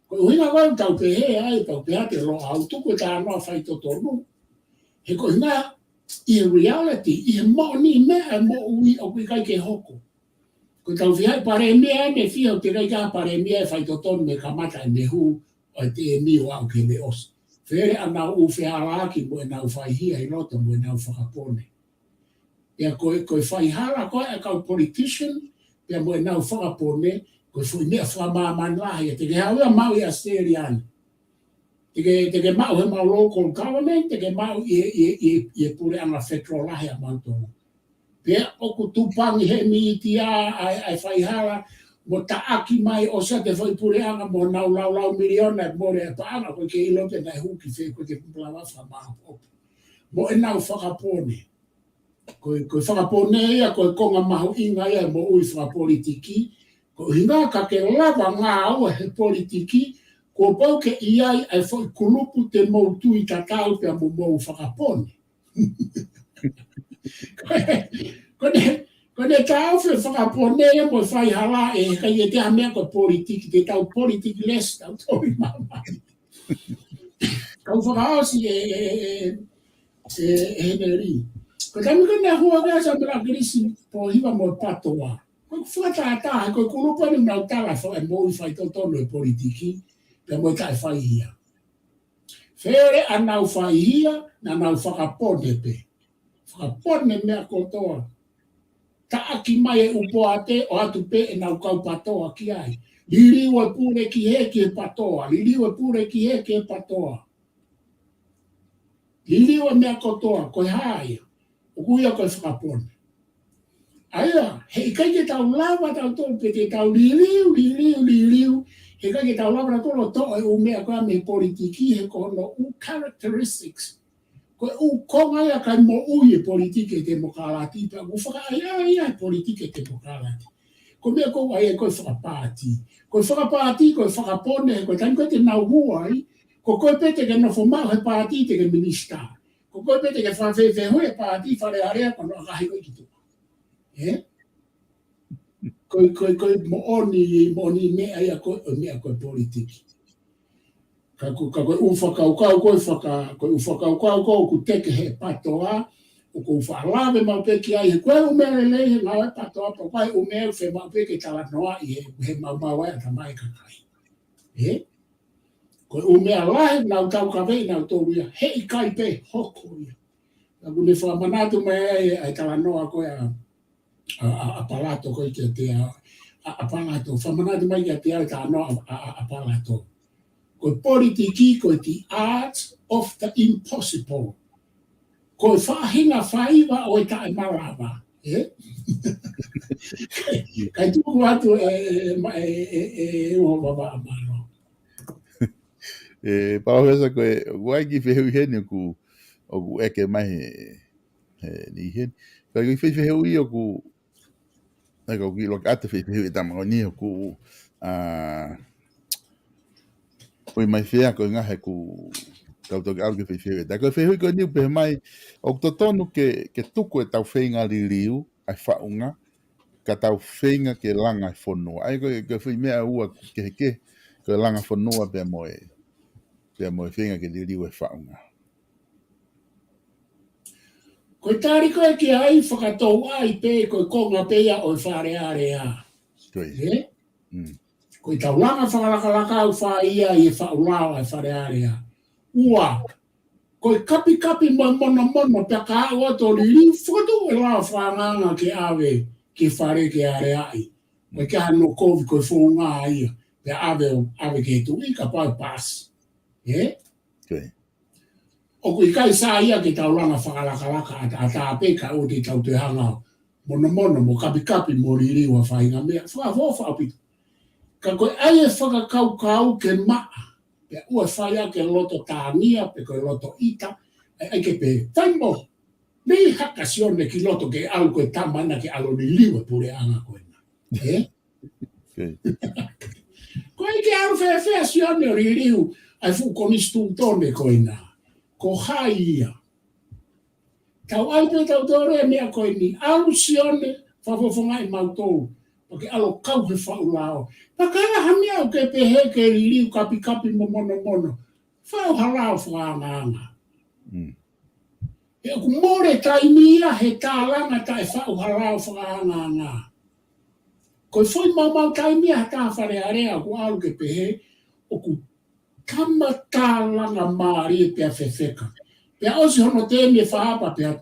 Ko uhinga wau tau pe he ai, tau pe hate lo au tuku e tā noa whaitotonu, he ko hinga i reality, i he mo ni mea mo ui o kui kai ke hoko. Ko tau whihai paremia ne whiha o te rei ka paremia e whaitotonu me kamata e nehu o te e mi o au kende osi. Where ana u whiharaki mo e nau whaihia i roto mo e nau whakapone. Ia koe whaihara koe e kau politician, ia mo e nau whakapone, koe fui mea whamaman lahi, e te ke hawea mau i Australian. Te ke mau he mau local government, te ke mau i pure anga federal lahi a mautonga. Pea oku tupangi he mi itia ai whaihara, mo taaki mai o sa te whai pure anga mo nau lau miliona mo rea paanga, koe ke ilote nai huki whee koe te kumpulawa whamau. Mo e nau whakapone. Koe whakapone ia, koe konga mahu inga ia mo ui whakapolitiki, ko hinga ka ke lava ngā aua he politiki, ko pau ke iai ai whai kulupu te moutu i tatau pia mo mou whakapone. Kone tau whi whakapone ia mo whai hala e kai e te hamea ko politiki, te tau politiki les, tau tori mamai. Kau whakaosi e neri. Ko tami kone hua ngā sa mera grisi po hiwa mo patoa. Ko whakatata, ko kurupani nau tala e mo i whai totono e politiki, pe mo i kai whai hia. Where a nau whai hia, na nau whakapone pe. Whakapone mea kotoa. Taaki mai e upo ate o atu pe e nau kau patoa ki ai. Liriu e pure ki he ki e patoa. Liriu e pure ki he ki e patoa. Liriu e mea kotoa, koe haia. O kuia koe whakapone. Aia, he kai ke tau lava tau tō pe te tau liriu, he ka ki tau lawara tolo to e o mea koa me politiki he ko no u characteristics. Ko u konga ia kai mo ui politike demokrati pa u whaka ia politike demokrati. Ko mea ko ai ko whakapāti. Ko whakapāti, ko whakapone, ko tani ko te nau huai, ko koe pete ke no whamau he pāti te ke minista. Ko koe pete ke whawhewhe hoi pāti whare area ko no akahi ko ki tuka. Ko mo oni mea ia ko mea ko politiki. Ka koe uwhakaukau koe uwhakaukau ku teke he patoa, o ko whaalawe mau peki ai, he koe umere lei he ngau e patoa, pa koe umere whe mau peki tala noa i he mau ai ata mai kakai. Koe umere lahe nau tau ka vei nau tōru ia, hei kai pe hoko ia. Ka kune whamanatu mai ai tala noa koe a palato koe kia te a palato, whamanatu mai kia te au tala noa a palato. Koe politiki, koe the art of the impossible. Koe whahinga whaiwa o e tae marawa. Kai tuku atu e uhowawa amaro. Pauhesa koe, wai ki wheheu hene ku eke mai ni hene. Kai wheheu i o ku Naka ki loka ate whewheu e tamako ni o ku Oi mai fea ko ngahe ku tautoki alu ke whewheu e tā. Koe whewheu ko niu pehe mai o totonu ke tuku e tau whenga li liu ai whaunga ka tau whenga ke langa i whonua. Ai koe whi mea ua ke heke koe langa whonua pia moe whenga ke li liu e whaunga. Koe tāri koe ki ai whakatou ai pe koe konga peia o whare area. Koe. Koe tau langa whakalaka au whaia i e whaulao ai whare area. Ua, koe kapi mono pia ka au ato li liu whakatu e lao whanganga ke awe ke whare ke area ai. Koe ke hano kovi koe whunga ai pia awe ke tu i ka pau pas. Koe. O kui kai sa ia ke tau langa whakalaka a tā peka o te tau te hanga mono mo kapi mo riri wa whainga mea. Whakafofa apitu. Ka koe ai e whakakau ke maa. Pea ua whaia ke loto tānia, pe koe loto ita. Ai ke pe taimo. Nei haka sione ki loto ke au koe tamana ke alo ni liwa pure anga koe na. Koe ke au whewhea sione o ririu ai whukonistu tone koe na. Ko hai ia. Tau ai pe tau tore mea koe ni. Au sione whafofongai mautou. Pake alo kau he whaulao. Pakara hamia o ke pehe ke ririu kapi mono. Whau halao whaanganga. E ku more taimia he tālanga ta e whau halao whaanganga. Koe whai mau taimia ta whare area ku alu ke pehe o ku kama tālanga maari e pia whewheka. Pia osi hono te me whaapa pia,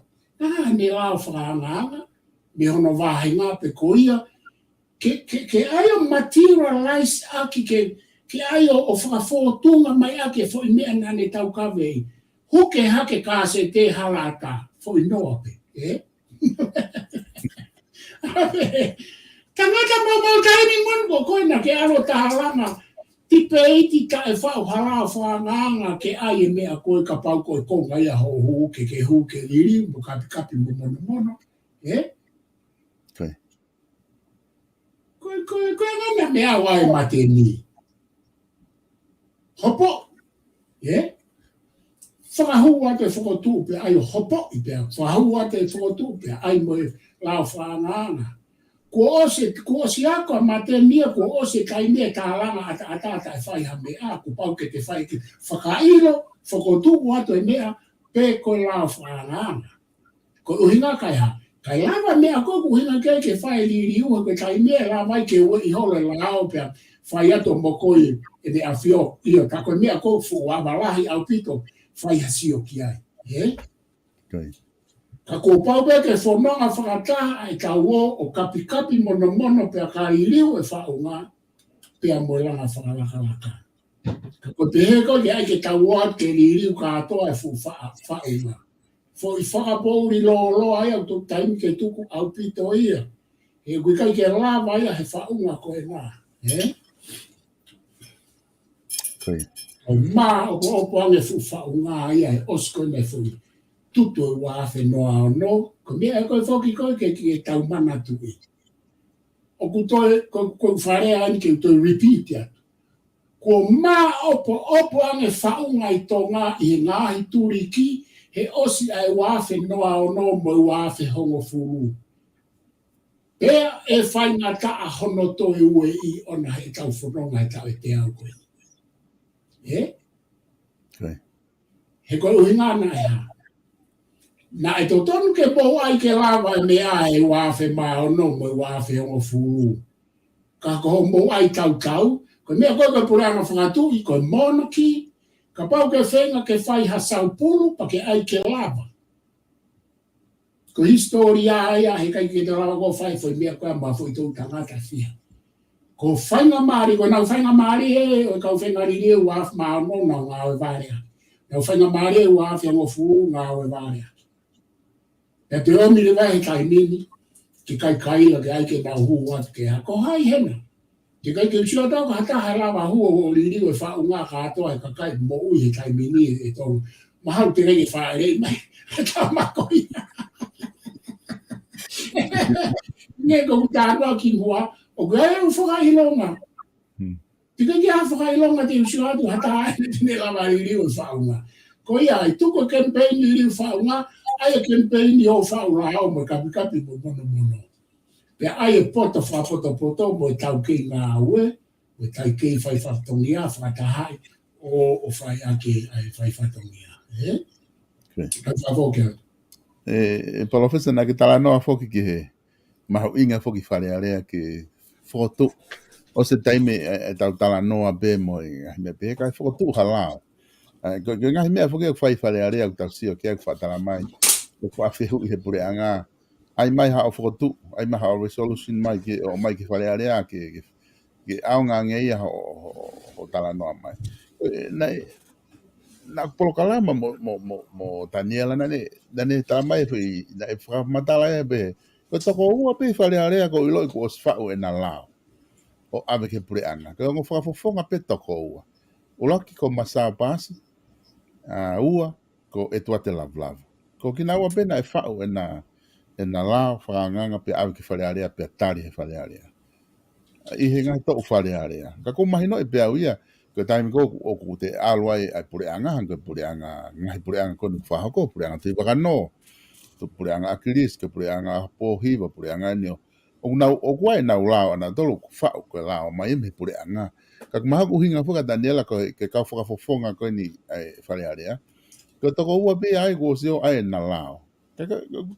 ne lao whaanganga, me hono wahinga pe koia, ke aio materialize aki ke aio o whakafōtunga mai ake fo i mea nane tau kawei. Huke hake ka se te halata fo i noa pe. Tangata mau taimi mongo koina ke alo tahalanga. Tipe iti ka e whau halao whaanganga ke ai e mea koe ka pau koe konga ia ho huke ke huke liri mo kapi mono. Koe ngana mea wai mate ni. Hopo. Whakahua te whakatu pe ai hopo i pia. Whakahua te whakatu pe ai moe lao whaanganga. Ko osi ako mate mia ko osi kai mea tālanga ata e whai ha mea ko pau ke te whai ke whakailo whakatu wato e mea pe koe lao whaanganga. Ko uhinga kai ha. Kai lava mea ko uhinga ke whai liri ua ke kai mea la mai ke ua i hole lao pia whai ato mokoi e de awhio ia ka koe mea ko fuwa lahi au pito whai hasio ki ai. Ka ko pau pe ke whanonga whakataha ai ka o kapi mono pia ka iriu e whaunga pia moelanga whakalaka. Ka ko te heko ki ai ke ka uat ke iriu ka atoa e whainga. Fo i whakapouri lo ai au tuk taimi ke tuku au pito ia. E kui kai ke lava ia he whaunga koe ngā. o ma o ange fu fa unga ia osko ne fu tutu wa fe no no ko me ko foki ko ke tau mana tu o ku to ko fare anche to repeat ya ko ma opo ange fa unga I tonga I ngā I turiki he osi ai wa fe no no mo wa fe hongo furu Pea e whainga ta a hono to e ue I ona he tau whanonga e tau e te au koe. He koe uhinga na e ha. Na e to tonu ke mo ai ke lawa e mea e wafe maa ono mo e wafe ongo furu. Ka koho mo ai tau tau. Koe mea koe koe puranga whangatu I koe mono ki. Ka pau ke whenga ke whai ha sau puru pa ke ai ke lawa. Ko historia ia he kai ke te rawa ko whai foi mea koe ma foi tau tangata fia. Ko whainga maari, ko nau whainga maari e, o kau whainga riri e waf maa no na ngā oe vārea. Nau whainga maari e waf e ngofu ngā oe vārea. E te omi le vai he kai nini, ki kai kaila ke ai ke nau hu wat ke ha. Ko hai hena. Ki kai ke usua tau ka hata halawa hu o riri o wha unga ka atoa e ka kai mo ui he kai mini e tonu. Mahau te rei wha e rei mai. Hata makoina. Nge ko tātua ki mua, o gaya u whakailonga. Tika ki a whakailonga te usua tu hata ae tine lawa I riu whaunga. Ko ia, I tuko campaign I riu whaunga, ai campaign I o whaura hao mo kapi mo mono. Pea ai poto whapoto mo tau kei ngā ue, mo tai kei whai whatongia, whakatahai, o whai ake ai whai whatongia. Kai whawokea. Professor na ke tala noa foki ki he mahu inga foki whare area ke whotu o se taime e tau tala noa be mo I me pe kai whotu halao ko ngahi mea foki e whai whare area ku tau sio ke aku whatala mai e whawhehu I he pure anga ai mai hao whotu ai mai hao resolution mai ke o mai ke whare area ke aonga ngeia ho tala noa mai na polokalama mo Daniela nane tamai fui na e fra matala e be ko toko ua pe fale area ko ilo ko osfa'u e na lao o ave ke pure anga ko ngo fra fofonga pe toko ua o laki ko masa pasi ua ko e tua te lavlav ko kina ua pe na e fa'u e na lao fra nganga pe ave ke fale area pe tari he fale area I he ngai to fale area ka ko mahino e pe ia ko time ko o ku te alwai ai pure anga ko pure anga ngai pure anga ko fa ko pure anga te bakano to pure anga akilis ke pure anga po hiva pure anga nio o na o kwai na ula na tolo fa ko la o mai me pure anga ka ma ku hinga foka Daniela ko ke ka foka fofonga ko ni ai fale area ko to ko ua be ai ko sio ai na lao ka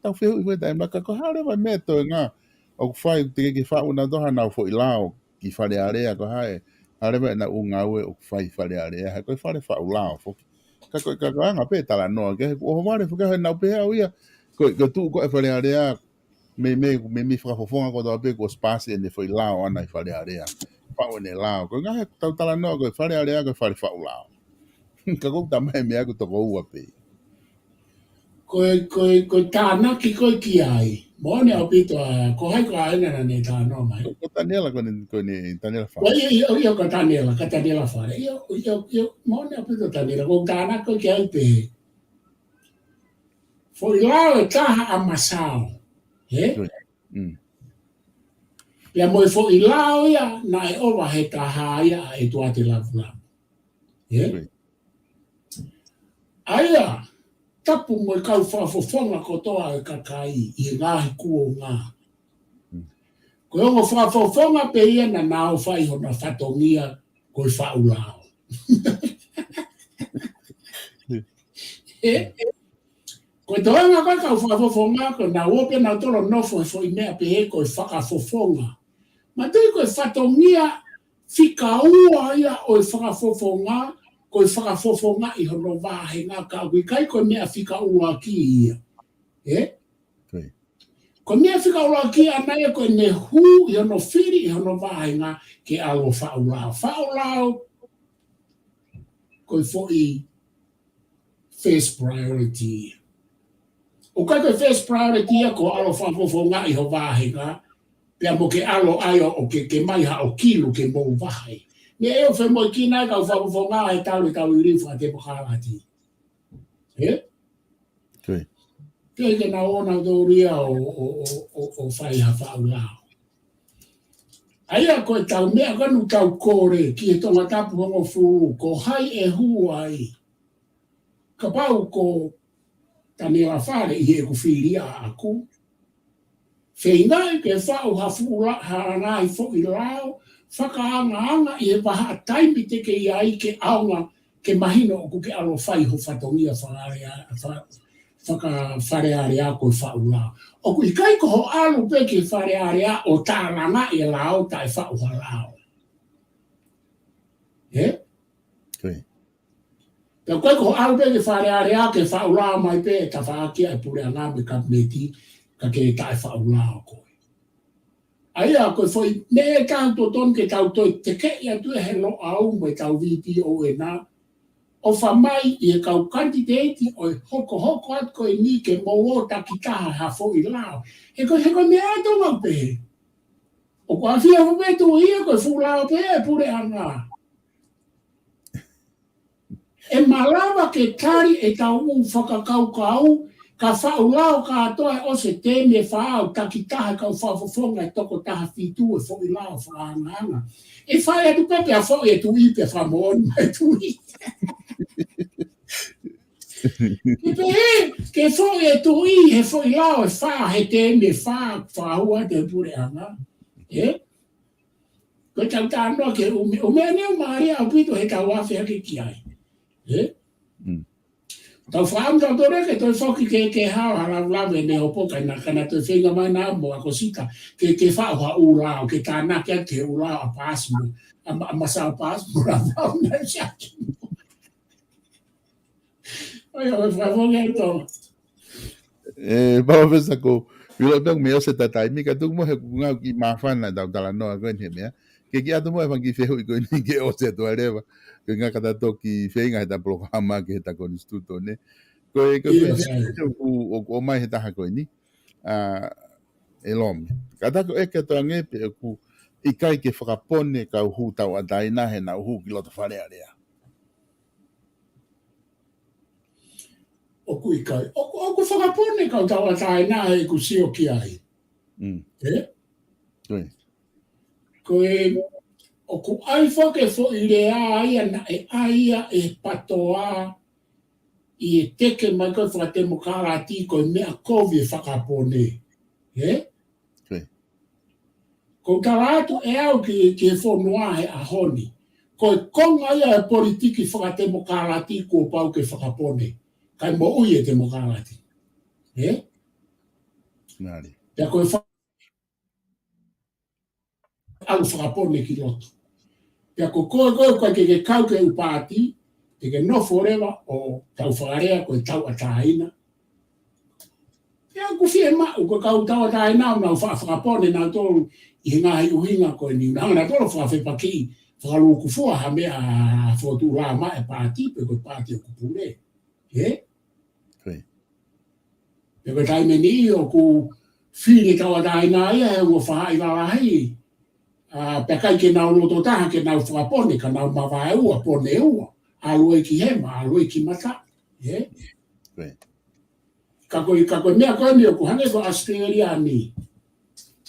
ta fe i ta ma ka ko hare va meto nga o fai te ke fa una do na fo ilao ki fale area ko hai Areba na unga ue o whai whare area, ha koe whare wha ulao fo. Ka koe ka anga pe tala noa, ke o mare whuka hoi nau pe hau ia. Koe tu koe whare area, me whakafofonga ko tau pe ko spasi e ne whai lao ana I whare area. Whao ne lao, koe ngahe tau tala noa koe whare area koe whare wha ulao. Ka koe tamai mea ko toko ua pe. Koe tānaki koe ki ai. Mone au pito ko hai ko aina na ne tāno mai. Ko Daniela ko ni Daniela wha. Ia ko Daniela wha. Ia mone au pito Daniela. Ko tānaki koe ki ai pe. Fo I lao e taha a masao. He? Ia mo fo I lao ia na e owa he taha ia e tuate lavu. He? Aia. Tapu mo kau whafofonga ko toa e kakai I ngahi kuo ngā. Ko ongo whafofonga pe ia na nao whai hona whatongia ko I whaulao. Ko toanga kai kau whafofonga ko na ope na tolo nofo fo I mea pe he ko I whakafofonga. Ma tui ko I whatongia whika ua ia o I whakafofonga ko I whakafofonga I hono wahe ngā kaui kai ko mea whika ua ki ia. Ko mea whika ua ki anai ko ne hu I hono whiri I hono wahe ngā ke alo whaulao. Whaulao ko I fo I first priority. O kai ko first priority ia ko alo whafofonga I ho wahe ngā pia mo ke alo ai o ke mai ha o kilu ke mo wahe. me e o fe mo kina ka fa fo nga e tau iri fa te pakalati ke na ona do ria o fai ha fa ula ai ko tau me ka nu tau kore ki to mata pu ngo fu ko hai e hu ai ka pau ko tani la fare i ko firia aku feinga ke fa o ha fu la ha na i fo i lao whakaanga i e paha taimi te ke i ai ke aunga ke mahino o ke alo whai ho whatongia whakarearea koe whaula. O kui kai ko ho alu pe ke wharearea o tāranga i lao tai whauha lao. Pea koe ko ho alu pe ke wharearea ke whaula mai pe ta whaakia e pure anga me kapneti ka ke tai whaula koe. Aia koe foi me kanto ton ke tau toi te ke ia tu he lo au me tau viti o e na o whamai i e kau kandidati o hoko at koe ni ke mo o takitaha ha fo i lao. He koe me ato ngau pe. O koe awhia ho me tu ia koe fu lao pe e pure anga. E malawa ke tari e tau u whakakau ka whaulao ka atoa o se te me whaau takitaha kau whafofonga e toko taha whitu e fo i lao whaanganga. E whae atu pepe a fo e tu i pe whamon mai tu i. Ke fo e tu i he fo i lao e wha he te me whaua te pure anga. Koe tau tānoa ke o mea neo maari au pito he tau awhi hake ki ai. Tau whaam tau tore ke toi whoki ke hao halaulawe ne o poka ina kana toi whenga mai na ambo ako sika ke whao ha ulao ke tāna kia ke ulao a pasmo a masa a pasmo a whao na shaki. Oi o whawonga e tō. Pao whesa ko wila tōng mea se tatai mi ka tūk mo he ngau ki mawhana tau tala noa koen he mea ke ki atu mo e whangi whehu i koe ni ke o se toa rewa ke ngā kata toki whenga he ta programa ke he ta konstituto ne koe o mai he taha koe ni e lomi kata ko eke toa ngepe ku i kai ke whakapone kau hu tau a daina he na uhu ki loto wharea rea o kui kai o ku whakapone kau tau a daina he ku sio ki ai koe o ku ai whake fo i rea aia na e aia e patoa i e teke mai koe whakatemokarati koe mea kovi e whakapone. Ko karatu e au ki e whonua he ahoni. Koe konga ia e politiki whakatemokarati ko pau ke whakapone. Kai mo ui e temokarati. Nari. Pea koe au whakapone ki loto. Pea ko koe ke kau ke upati, te ke nofo rewa o tau whakarea koe tau ataina. Pea ku fie mau koe kau tau ataina o nau whakapone nau tolu i ngahi uhinga koe ni. Nau na tolu whakawhepaki, whakaluku fua ha mea whotu rama e pati, pe koe pati o kupure. Pea koe taime ni o ku whiri tau ataina ia he ua whahai walahi. Pea kai ke nau loto taha ke nau whakapone, ka nau mawae ua, pone ua. Aloi ki hema, aloi ki mata. Ka koe mea koe ni o ku hane ko Australia ni.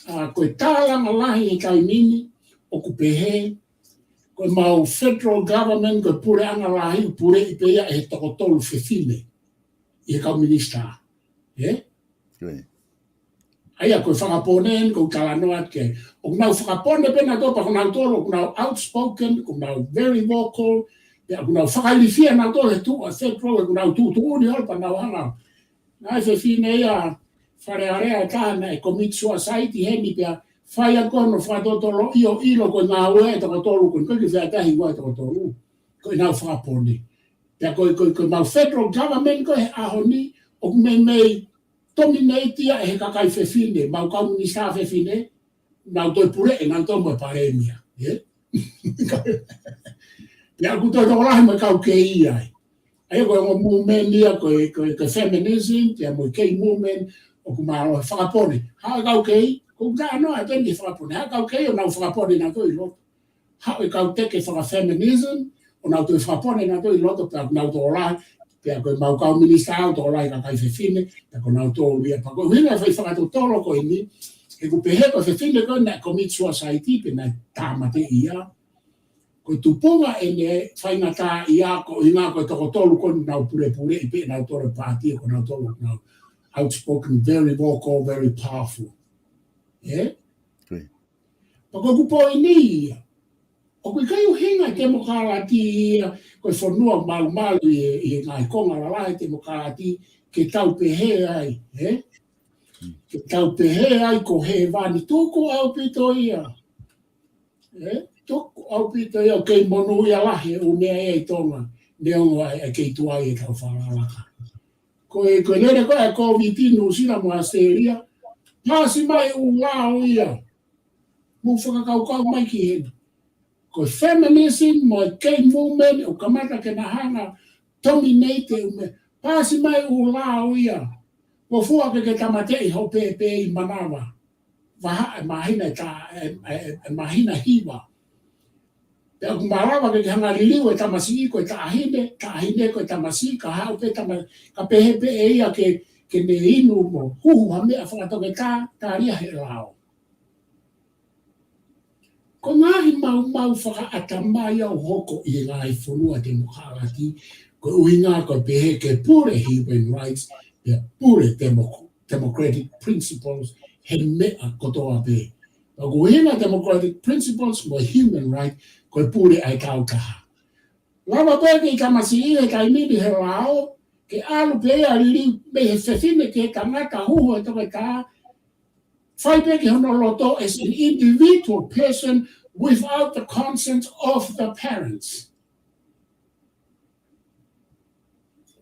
Koe tālanga lahi e kai mini, o ku pehe, koe mau federal government, koe pure anga lahi, pure i peia e toko tolu whewhine, i e kau minister. Aia koe whakaponen, koe talanoat ke, o kunau whakapone pena topa, kunau tolo, kunau outspoken, kunau very vocal, pea kunau whakailifia nau tolo he tu a federal, kunau tuuni holpa nau hanga. Nai whewhine ia, wharearea tāna e commit suicide heni pea whaia kono whatotolo ilo koe ngā ue e toko tolu koe koe ki whaitahi ua e toko tolu koe nau whakapone. Pea koe mau federal government koe he ahoni o mei dominatia e he kakai whewhine, mau kaunisa whewhine, nau toi pure e nau tomo e paremia. Pea ku toi toko lahi mai kau kei ai. Ai koe mo movement ia koe feminism, pea mo kei movement, o ku maro whakapone. Haa kau kei, ko ka anoa e pengi whakapone. Haa kau kei o nau whakapone na toi lo. hau e kau teke whaka feminism, o nau tui whapone nā tui loto pia nau tō lai, pia koe mau kau minista au tō lai ka kai whiwhine, pia ko nau tō ria pa koe hina whai whakato tōro koe ni, e ku pehe koe whiwhine koe na commit suicide pe na tāmate ia, koe tuponga e ne whainga tā ia ko inga koe toko tōru koe nau pure i pe nau tōre pātia ko nau tōru nau outspoken, very vocal, very powerful. Yeah? Pa koe kupo ini ia, o koe kai uhinga demokarati koe whanua malu i ngai konga lalai demokarati ke tau pehe ai, ke tau pehe ai ko he vani toko au pito ia, toko au pito ia kei monu ia lahi o nea e tonga, neongo e kei tuai e tau whalalaka. Koe nere koe a COVID no sina mo Australia, pasi mai u ngao ia, mu whakakaukau mai ki hena. Ko feminism mo gay movement o kamata ke nahanga dominate me pasi mai u lao ia mo fua ke tamate i ho pe i manawa va mahina ta mahina hiwa pe ku marawa ke hanga liliu e tamasi ko ta hine ko tamasi ka ha pe tama ka pe ia ke ne inu mo hu ha me afa to ke ta ria he lao. Ko ngahi mau whakaatamai au hoko i ngai whanua demokarati, ko uhinga ko pehe ke pure human rights, pe pure democratic principles, he mea kotoa pe. Ko uhinga democratic principles mo human rights, ko pure ai kautaha. Lama peke i kamasi i he kaimini he rao, ke alu pe a li me he whewhine ke tangata huho e toke tā, whai peke hono loto as an individual person without the consent of the parents.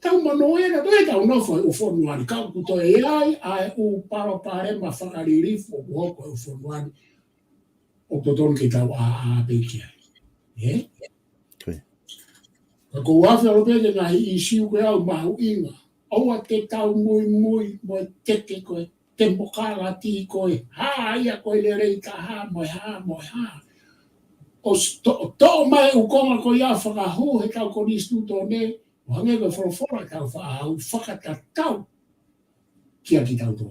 Tau manoera, toi tau nofo e ufonuani, kau kuto e ai u paro pare ma whakaririfu o hoko e ufonuani, o toton ki tau a peke ai. Ka ko wawhi alo peke ngahi i siu koe au mahu inga, aua te tau mui mo teke koe, demokarati koe, ia koe le rei ka ha. O to mai u konga ko ia whakahu he tau ko nistu tō ne, o hange koe whorofora tau whaahau whakatatau kia ki tau tō.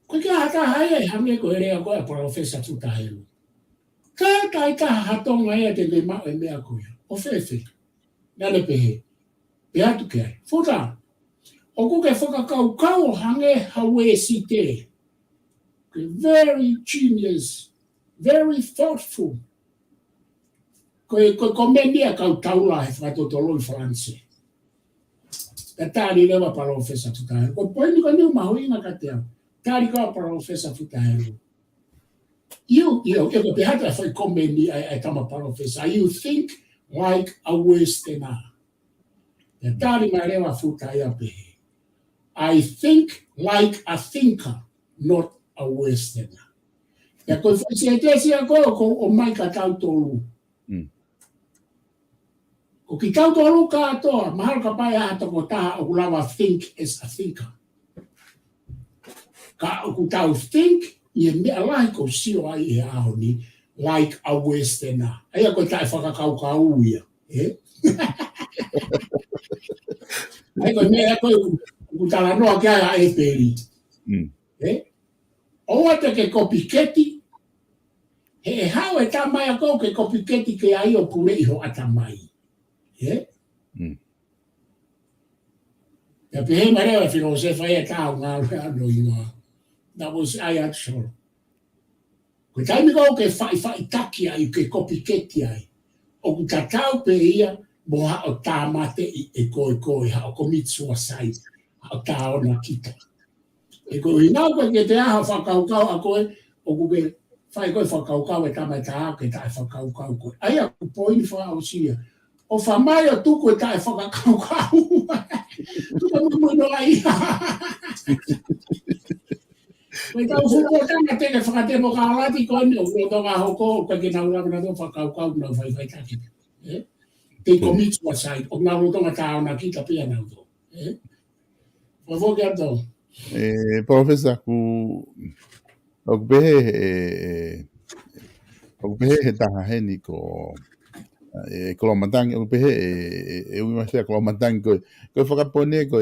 Koe kia hata hai hange koe rea koe a profesa tutahelu. Ka tai ka hatonga ea te le mao e mea koe, o whewhi, nane pehe. Pe atu ke ai. Futa, o kuke whakakau hange hawe si te. Very genius, very thoughtful. Koe komendia kau taula he whakatotolo i Franse. Ka tāri lewa profesa tutahelu. Ko poini ko niu mahu inga ka te au. Tāri kau profesa tutahelu. You pe hata whai komendi ai tama profesa. You think like a Westerner. Tāri mai rewa futa ia pehe. I think like a thinker, not a Westerner. Ia koe whaisiatesia koe o mai ka tautolu. Ko ki tautolu ka atoa, mahalo ka pai a toko taha o kulawa think as a thinker. Ka o kutau think, ia mea lai ko sio ai e aho ni, like a Westerner. Aia koe tae whakakau ia. Ai koe mea koe kutala noa kia a e peri. Oa te ke kopiketi, he hao e tamai a kou ke kopiketi ke ai o kure iho atamai. Ia pehe marewa filosefa e tau ngā ano i ngā. That was ai atu soro. Koe taimi kou ke whai taki ai ke kopiketi ai. O ku tatau pe ia, mo hao tāmate i e koe, hao commit suicide, hao tāona kita. E koe hinau koe ke te aha whakaukau a koe, o ku ke whai koe whakaukau e tamai tā ke tae whakaukau koe. Aia ku poini whao sia. O whamai o tuku e tae whakaukau. Tuka mumuino ai. Koe tau fuko tanga teke whakatemo kālati koe ni o tonga hoko, koe ke nauranga na tō whakaukau na whai taki. Te commit suicide, o ngā rotonga tāona kita pia nau tō. Wawho kia tō. Profesa, o behe he taha heni ko Kolomatang o behe e ui masea Kolomatang ko whakapone ko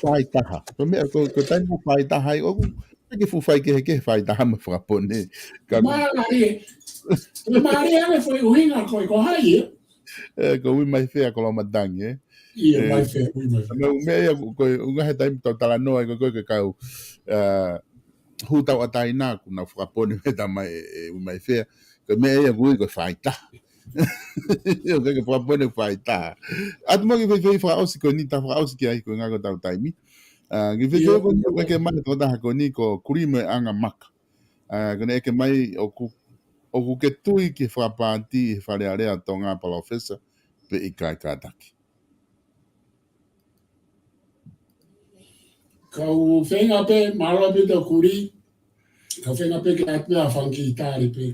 whai taha. Ko mea ko taina whai taha i oku. Ke fu whai ke whai taha ma whakapone. Maari ane foi uhinga ko hai Ko ui mai whea Kolomatang ia mai whea ui mai. Mea ko unga he taimi tau tala noa ko kau hutau atai nā ku na whakapone me ta mai ui mai whea. Ko mea ia gui ko whai taha. Eu que whakapone whai taha. Atu mo ki whai whakaosi ko ni ta whakaosi ki ai ko ngā ko tau taimi. Ki whai ko ni ke mai ko taha ko ni ko kurime anga maka. Ko ne ke mai o ku ke tui ki whakapāti whare area tō ngā palofesa pe i kai kātaki. Kau whenga pe mara pe ta kuri, kau whenga pe ke atua whanki tāri pe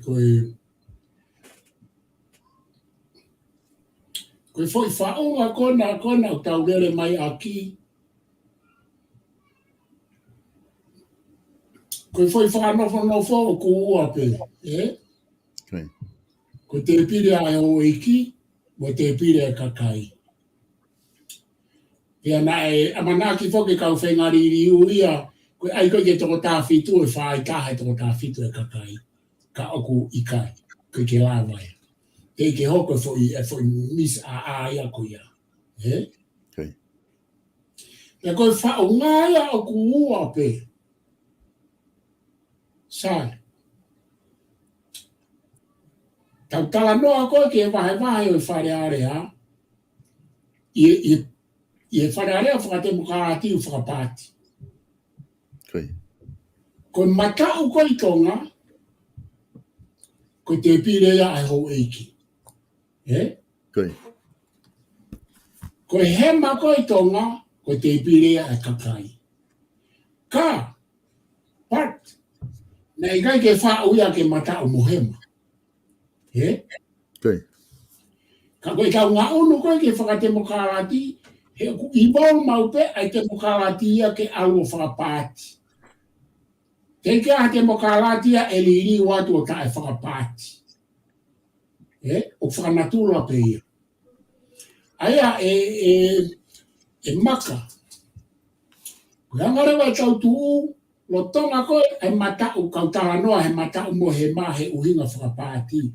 koe foi whaonga kona o tau rere mai aki. Koe foi whanofo o ku ua pe, Ko te pire ai o iki, mo te pire e kakai. Pea na amanaki whoke kau whengariri uia, koe ai koe ke toko tāwhitu e whai taha e toko tāwhitu e kakai, ka oku ikai, koe ke lawai. Te ke hoko foi mis a ia ko ia. Pea koe whaongaia o ku ua pe. Sai. Tau tala noa koe ke wahe o whare area, I whare area whakate mukarati u whakapati. Koe matau koe I tonga, koe te pire ia ai hou eiki. Koe hema koe I tonga, koe te pire ia ai kakai. Ka, part, na ikai ke whauia ke matau mohema. Ka koe kau ngā unu koe ke whakate mukarati, he I bol maupe ai te mukarati ia ke alu whakapati. Te kia te mukarati ia e liri watu o tae whakapati. O whanatula pe ia. Aia e maka. Koe angarewa tau tuu, lo tonga koe e matau kautara noa he matau mo he mahe uhinga whakapati.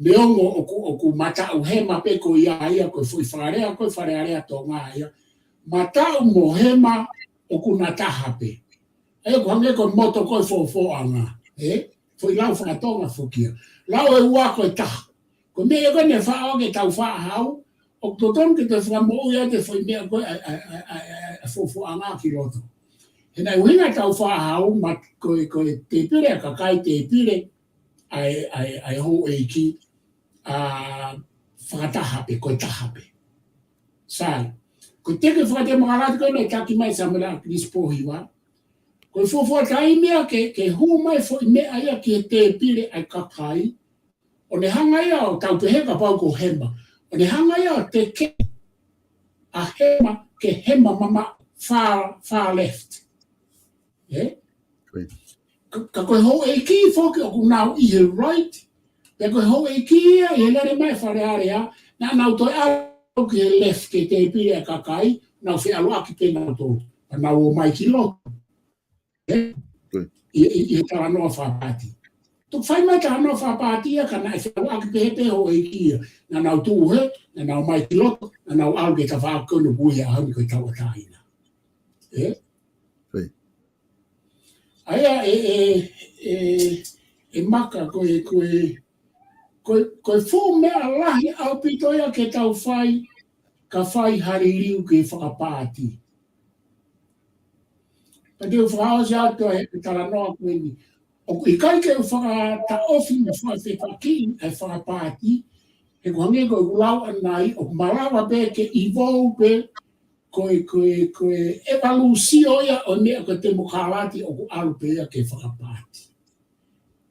Meongo o ku matau hema pe ko ia ko foi wharea koe wharearea tō ngā ia. Matau mo hema o ku nataha pe. Ko hange ko moto koe fō anga. Foi lau whakatonga whukia. Lau e ua koe taha. Ko mea koe ne whao ke tau whaahau. O toton ke te whamo ia te foi mea koe fō anga ki roto. Hena uhinga tau whaahau koe te pire kakai te pire ai ho eiki whakatahape, koe tahape. Sai, koe teke whakate makarati koe nei taki mai samela kris pohiwa. Koe fōfua tai mea ke hu mai fo I mea ia ki te pire ai kakai. O ne hanga ia o tau peheka pau ko hema. O ne hanga ia o te ke a hema ke hema mama far left. Ka koe hou e ki whoke o ku nau I he right. Ka koe hou e ki ia I he lere mai whare area. Na nau toi au ki he left ke te pire e kakai. Nau whi alu aki te nau tō. Nau o mai ki loto. I he tara noa whapati. Tuk whai mai tara noa whapati ia ka nai whi alu aki te he te hou e ki ia. Na nau tū he, na nau mai ki loto. Na nau alu ke ta whakonu bui a haumi koe tau ataina. Aia maka koe fō mea lahi au pitoia ke tau whai, ka whai haririu ke whakapāti. Pa te whakaosi atua he tala noa koe ni. O I kai ke whakata ofi me whakawhaki e whakapāti, he kuhange koe ulau anai, o malawa pe ke ivou pe, koe evalusio ia o mea ko te mukarati o ku alupe ia ke whakapāti.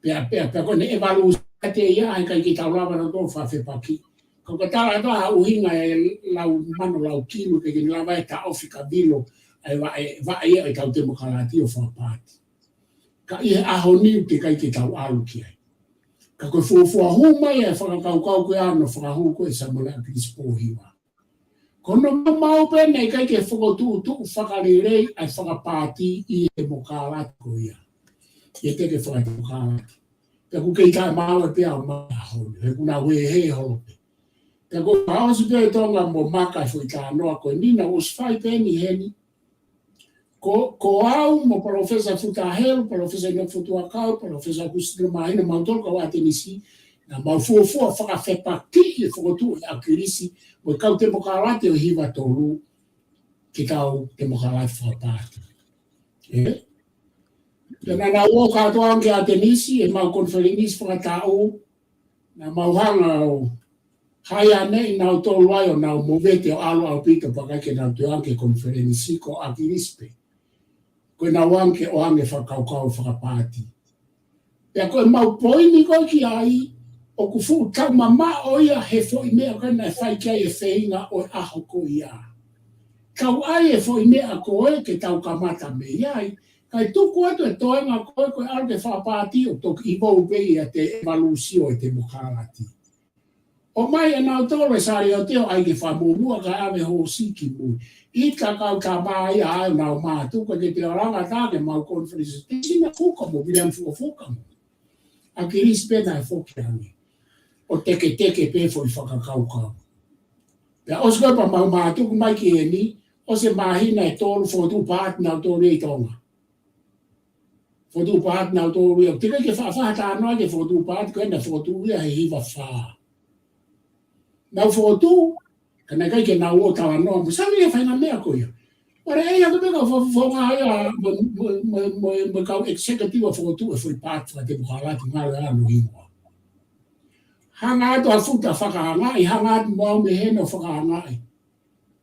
Pea koe ne evalusio te ia ai kai ki tau lawa na tō whawhepaki. Ko tala toa uhinga e lau mano lau kilu ke kini lawa e ta ofi ka bilo e wa ia e tau te mukarati o whakapāti. ka i ahoni te kai ki tau alu ki ai. Ka koe fuafua huma ia whakakaukau koe ano whakahu koe sa mula Chris Pohiwa. Kono mau pene kai ke whakotu whakarerei ai whakapāti i e mokalati ko ia. Ia te ke whakamokalati. Te ku kei kai mau e pia o mahoni. He kuna ue he holope. Te ku haosi pia tonga mo maka fui ka noa koe nina os fai peni heni. Ko au mo profesa Futahelu, profesa ina Futuakau, profesa Kusina Mahina Mautolo ka wate nisi. Na mau fuafua whakawhepaki e whakotu e akirisi mo kau te mokalati o hiwa tolu ki kau te mokalati whakapāti. Na na ua katoa anke a te nisi e mau konferenisi whakatau na mau hanga o haia nei nau tolu ai o nau movete o alo au pita pakake nau te anke konferenisi ko akirispe. Koe nau anke o ange whakaukau whakapāti. Pea koe mau poini koe ki ai o kufu tau mama o ia he fo i mea koe na whai kia e wheinga o aho ko ia. Kau ai e fo i mea koe ke tau kamata me iai, kai tuku atu e toenga koe alke whapāti o toki i bau pei a te evalusio e te mokalati. O mai e nau tole sari o teo ai ke whamumua ka ave ho siki mui. I ka kau ka mai a au nau mātuka ke te oranga tāke mau konferensi. Te sina fuka mo, bilang fuka mo. A kiris pena e foki angi. O teke pe foi whakakaukau. Pea osko pa mau mātuku mai ki e ni, o se mahina e tolu fotu pāti nau tolu e tonga. Fotu pāti nau tolu e. Tika ke whawhata anoa ke fotu pāti, koe na fotu ia he hiwa whaa. Nau fotu, kana kai ke nau o tawa noa, musami e whaina mea koia. Ora e ako meka whonga aia mo kau executive of fotu e foi pāti wa te bukalati ngāle anu hingoa. Hanga atu a futa whakahangai, hanga atu mau me heno whakahangai.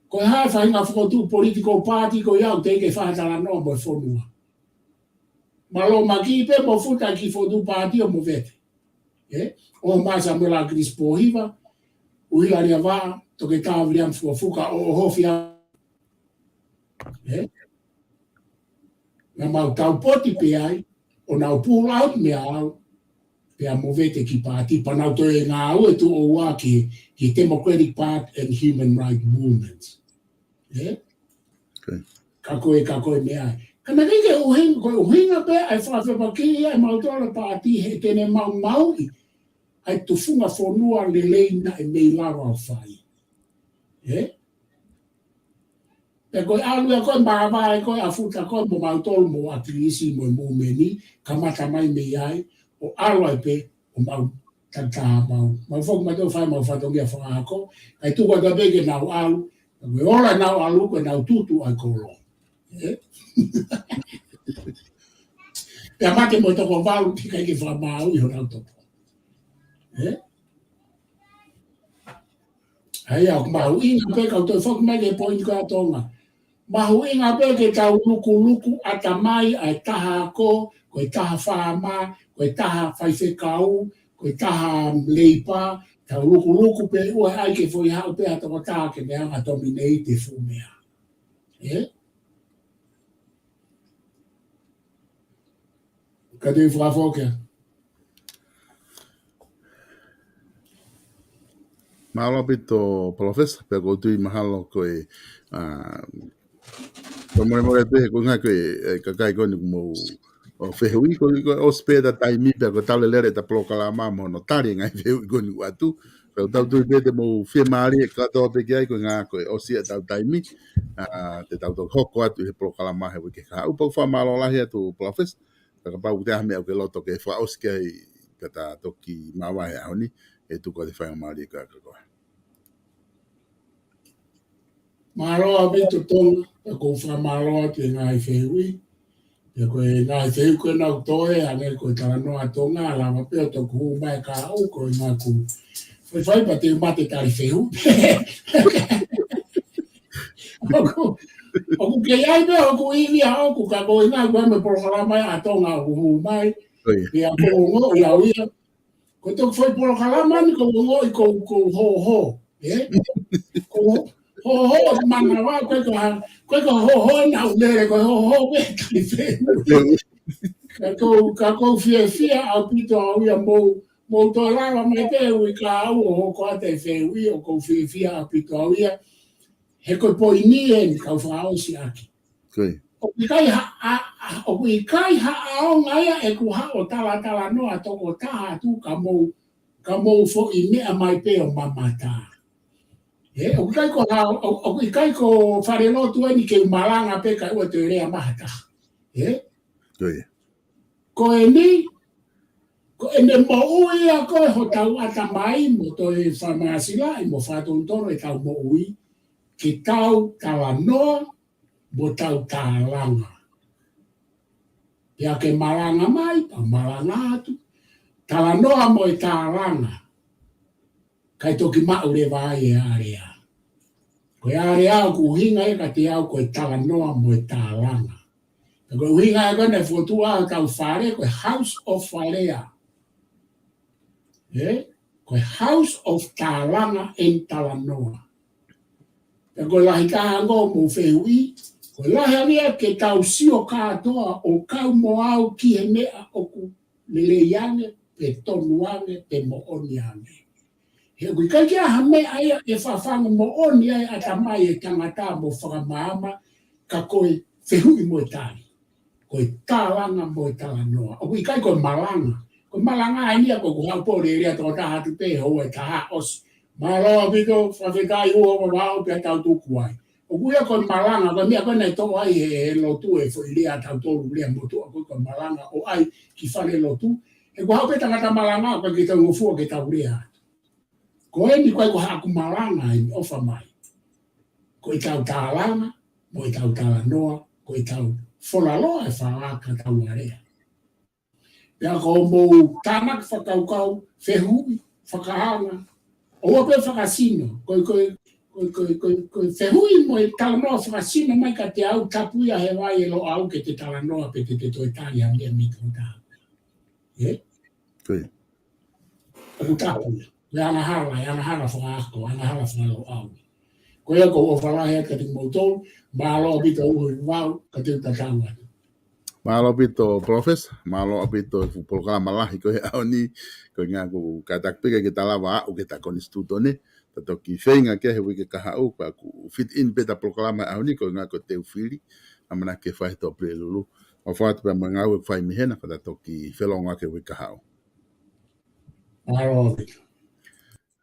Koe hae whahinga whakotu political party ko iau teke whahatara noa mo e whonua. Malo maki pe mo futa ki whotu party o mo vete. O masa mela Chris Pohiwa, uhilaria waa, toke tāwiri am fuka o hofi a. Na mau tau poti pe ai, o nau pull out me au, pea movete ki pāti, panau to e ngā ue tu o wā ki Democratic Party and Human Rights Movements. Ka koe me ai. Kana kike uhinga pe ai whawhapaki ai mautola pāti he tene maui, ai tufunga whonua le leina e mei lawa o whai. Pe koe alua koe maawai koe afuta koe mo mautolo mo akirisi mo meni, kamata mai mei ai, o alua pe o mau tata mau. Mau foku mato whai mau whatongia whangako, kai tuka ka beke nau alu, koe ora nau alu koe nau tutu ai kolo. Pea mate mo toko walu tika ike whamau i ho nau toko. Ai au mahu inga pe kau toi foku mai ke point koe atonga. Mahu inga pe ke tau luku ata mai ai taha ako, koe taha whama, koe taha whaiwhekau, koe taha leipa, tau luku pe ua ai ke foi hau pe atoko taha ke mea atomi nei te fumea. Ka tui whawhokea? Mahalo pito professor, pe ko tui mahalo koe ko mo pe ko nga koe ka kai ko ni mo o fehui ko o speda taimi pe ko tale lere ta proclama mo no tari nga fehui ko ni watu pe tau tui pe te mo fe mari ka to pe kai ko nga ko o sia tau taimi te tau to hoko atu he proclama he ke ka upo fa malo la he tu professor ka pa u te ame o ke loto ke fa oske ka ta toki mawa ya oni e tu ko te fa mari ka ko Maroa bitu tolu, ko wha maroa te ngai whehui. Ia koe ngai whehui koe nau toe, ane koe tala noa tonga, lama peo to kuhu mai ka au, koe ngā ku. Whai pa te mate tari whehu. Oku ke iai mea, oku iwi a oku, ka koe ngā koe me porokala mai a tonga kuhu mai. Ia ko ngo ia uia. Ko tok whai porokala mani, ko ngo i ko ho. Ho mana wa koe ko ho na ulere ko ho be tali fe ka ko fia au pito au ia mo to lava mai te ui ka au o ko te fe ui o ko fia au pito au ia he ko po ini en ka fa au si aki o kai ha au ngai e ku ha o tala no a to ko ta tu ka mo fo ini a mai pe o mamata o kai ko fare no tu ni ke malanga pe ka o te rea mahata ko ni ko ene mo uia ko ho tau ata mai mo to e farmasila mo fato un toro e tau mo ui ki tau tala no mo tau talanga ia ke malanga mai pa malanga atu tala no mo e talanga kai toki ma ure vai e area ko area ku hinga e ka te au ko tala no mo e talanga ko hinga ko ne fotua tau fare ko house of Falea ko House of Talanga en Talanoa. Ko lahi ka ngo mo feui, ko lahi ia ke tau sio katoa o kau mo au ki he mea oku lele yange pe tonuange pe mo oniange. He kui kai kia ha mea ia e whawhanga mo oni ai ata mai e tangata mo whakamaama ka koe fehui mo e tari. Koe Talanga mo e Talanoa. O kui kai koe malanga. Ko malanga ai ko ko hapo le ria to ta hatu pe ho e ta os malo bito fa fe kai o wa pe ta tu kuai o ku ya ko malanga ko mi ko nei to ai e lo tu e fo iria ta to lu le mo to ko malanga o ai ki fa le lo tu e ko hapo ta ta malanga ko ki to ngo fu ke ta uria ko e ni ko ha ku malanga ai o fa mai ko i ta langa mo i ta no ko i ta fo la lo e fa ka ta uria ya ko mo tamak whakaukau, whehui, whakahanga. O pe whakasino, ko whehui mo e talanoa whakasino mai ka te au tapuia he wai e lo au ke te talanoa pe te toi tari a mea mito ta. O tapuia. Le anahara whakaako, anahara whakalo au. Ko ia ko o whalahea ka te moutou, maalo bita uhu wau ka te utatangua. Malo pito profes, malo pito programa malahi ko ni ko nga ko katak pika kita lava o kita konstituto ni tato ki feinga ke he wike kaha o pa ku fit in beta programa ni ko nga ko te ufili amana ke fai to pelulu o fat pa manga o fai mihena kada to ki felonga ke wike kaha o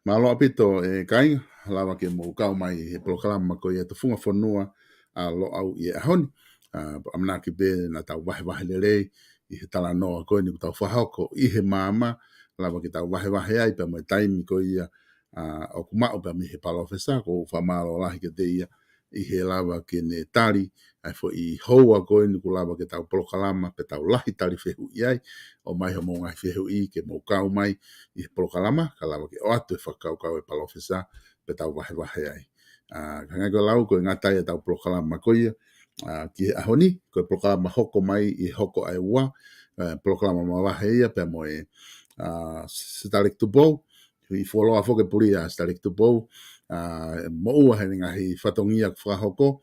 malo pito e kai lava ke mo ka mai he programa ko ia to funga fonua a lo au ia hon amana ki be na tau wahe lelei i he talanoa koe ni tau whahoko i he mama lava ki tau wahe ai pa mai taimi ko ia o kumao pa mi he palofesa ko whamalo lahi ke te ia i he lava ke ne tari ai fo i houa koe ni ku lava ke tau polokalama pe tau lahi tari whehu i ai o mai ho mongai whehu i ke mo kau mai i he polokalama ka lava ke o atu e whakau e palofesa pe tau wahe ai kangai ko lau koe ngatai e tau polokalama ko ia ki ahoni ko programa hoko mai i hoko ai wa programa mawahe ia pe mo e starik to bow i follow afo ke puria starik to bow mo ua he nga hi fatongia fra hoko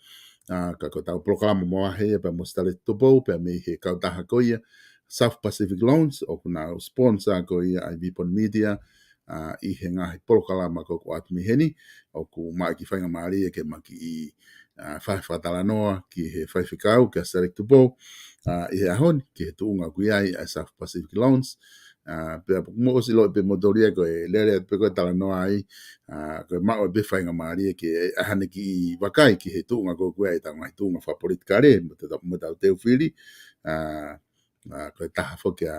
ka ko tau programa mawahe ia pe mo starik to bow pe me he ka taha ko ia South Pacific Loans o kuna sponsor ko ia ai Vipon Media i he nga hi programa ko at mi heni o ku mai ki fainga mari ke maki i whaiwhatalanoa ki he whaiwhikau ki a Starik Tupo i he ahon ki he tuunga kui ai a South Pacific Loans pe mo si lo pe motoria ko e lere pe ko talanoa ai ko mao be whainga maari ki ahane ki wakai ki he tuunga ko kui ai tangai tuunga wha politikare mo tau teu whiri ko e taha whoki a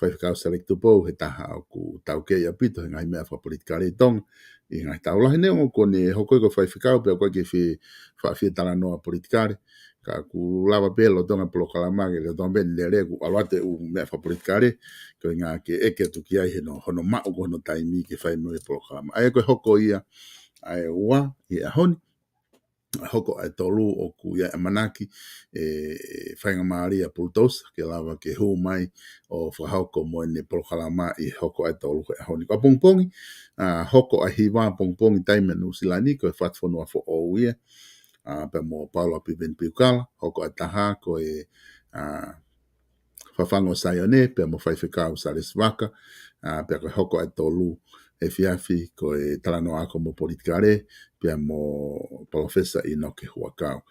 whaiwhikau Starik Tupo he taha o ku tau kei a pito he ngai mea wha politikare tonga i ngai taulahi neo ko ne hoko ko whaiwhikau pe ko ke whi talanoa politikare ka ku lava pelo tonga polokalamage le tonga ben le ku alwate u me wha politikare ko ngā ke eke tuki ai he no hono mao ko hono taimi ke whai mo e polokalama ai ko hoko ia ai ua i ahoni hoko ai tolu o ku ia manaki whainga maari a pultos ke lava ke hu mai o whahauko mo ne polokalama i hoko ai tolu e ahoni ko pongpongi hoko a hiwa pongpongi taime no silani ko fat fonua fo o ia pe mo Paulo Piven Piukala hoko a taha ko e whawhango sai o ne, pia mo whaiwhikau sa le svaka, pia koe hoko e tolu e fiafi, koe talano ako mo politikare, pia mo profesa i no ke huakau.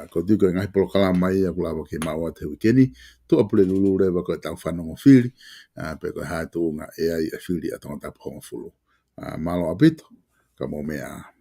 Ko tuko ngai polokala mai a kulawa ke maua te wikeni, tu apule lulu rewa koe tau whanongo whiri, pe koe hatu nga e ai a whiri a tonga tapu honga fulu. Malo apito, ka mo mea.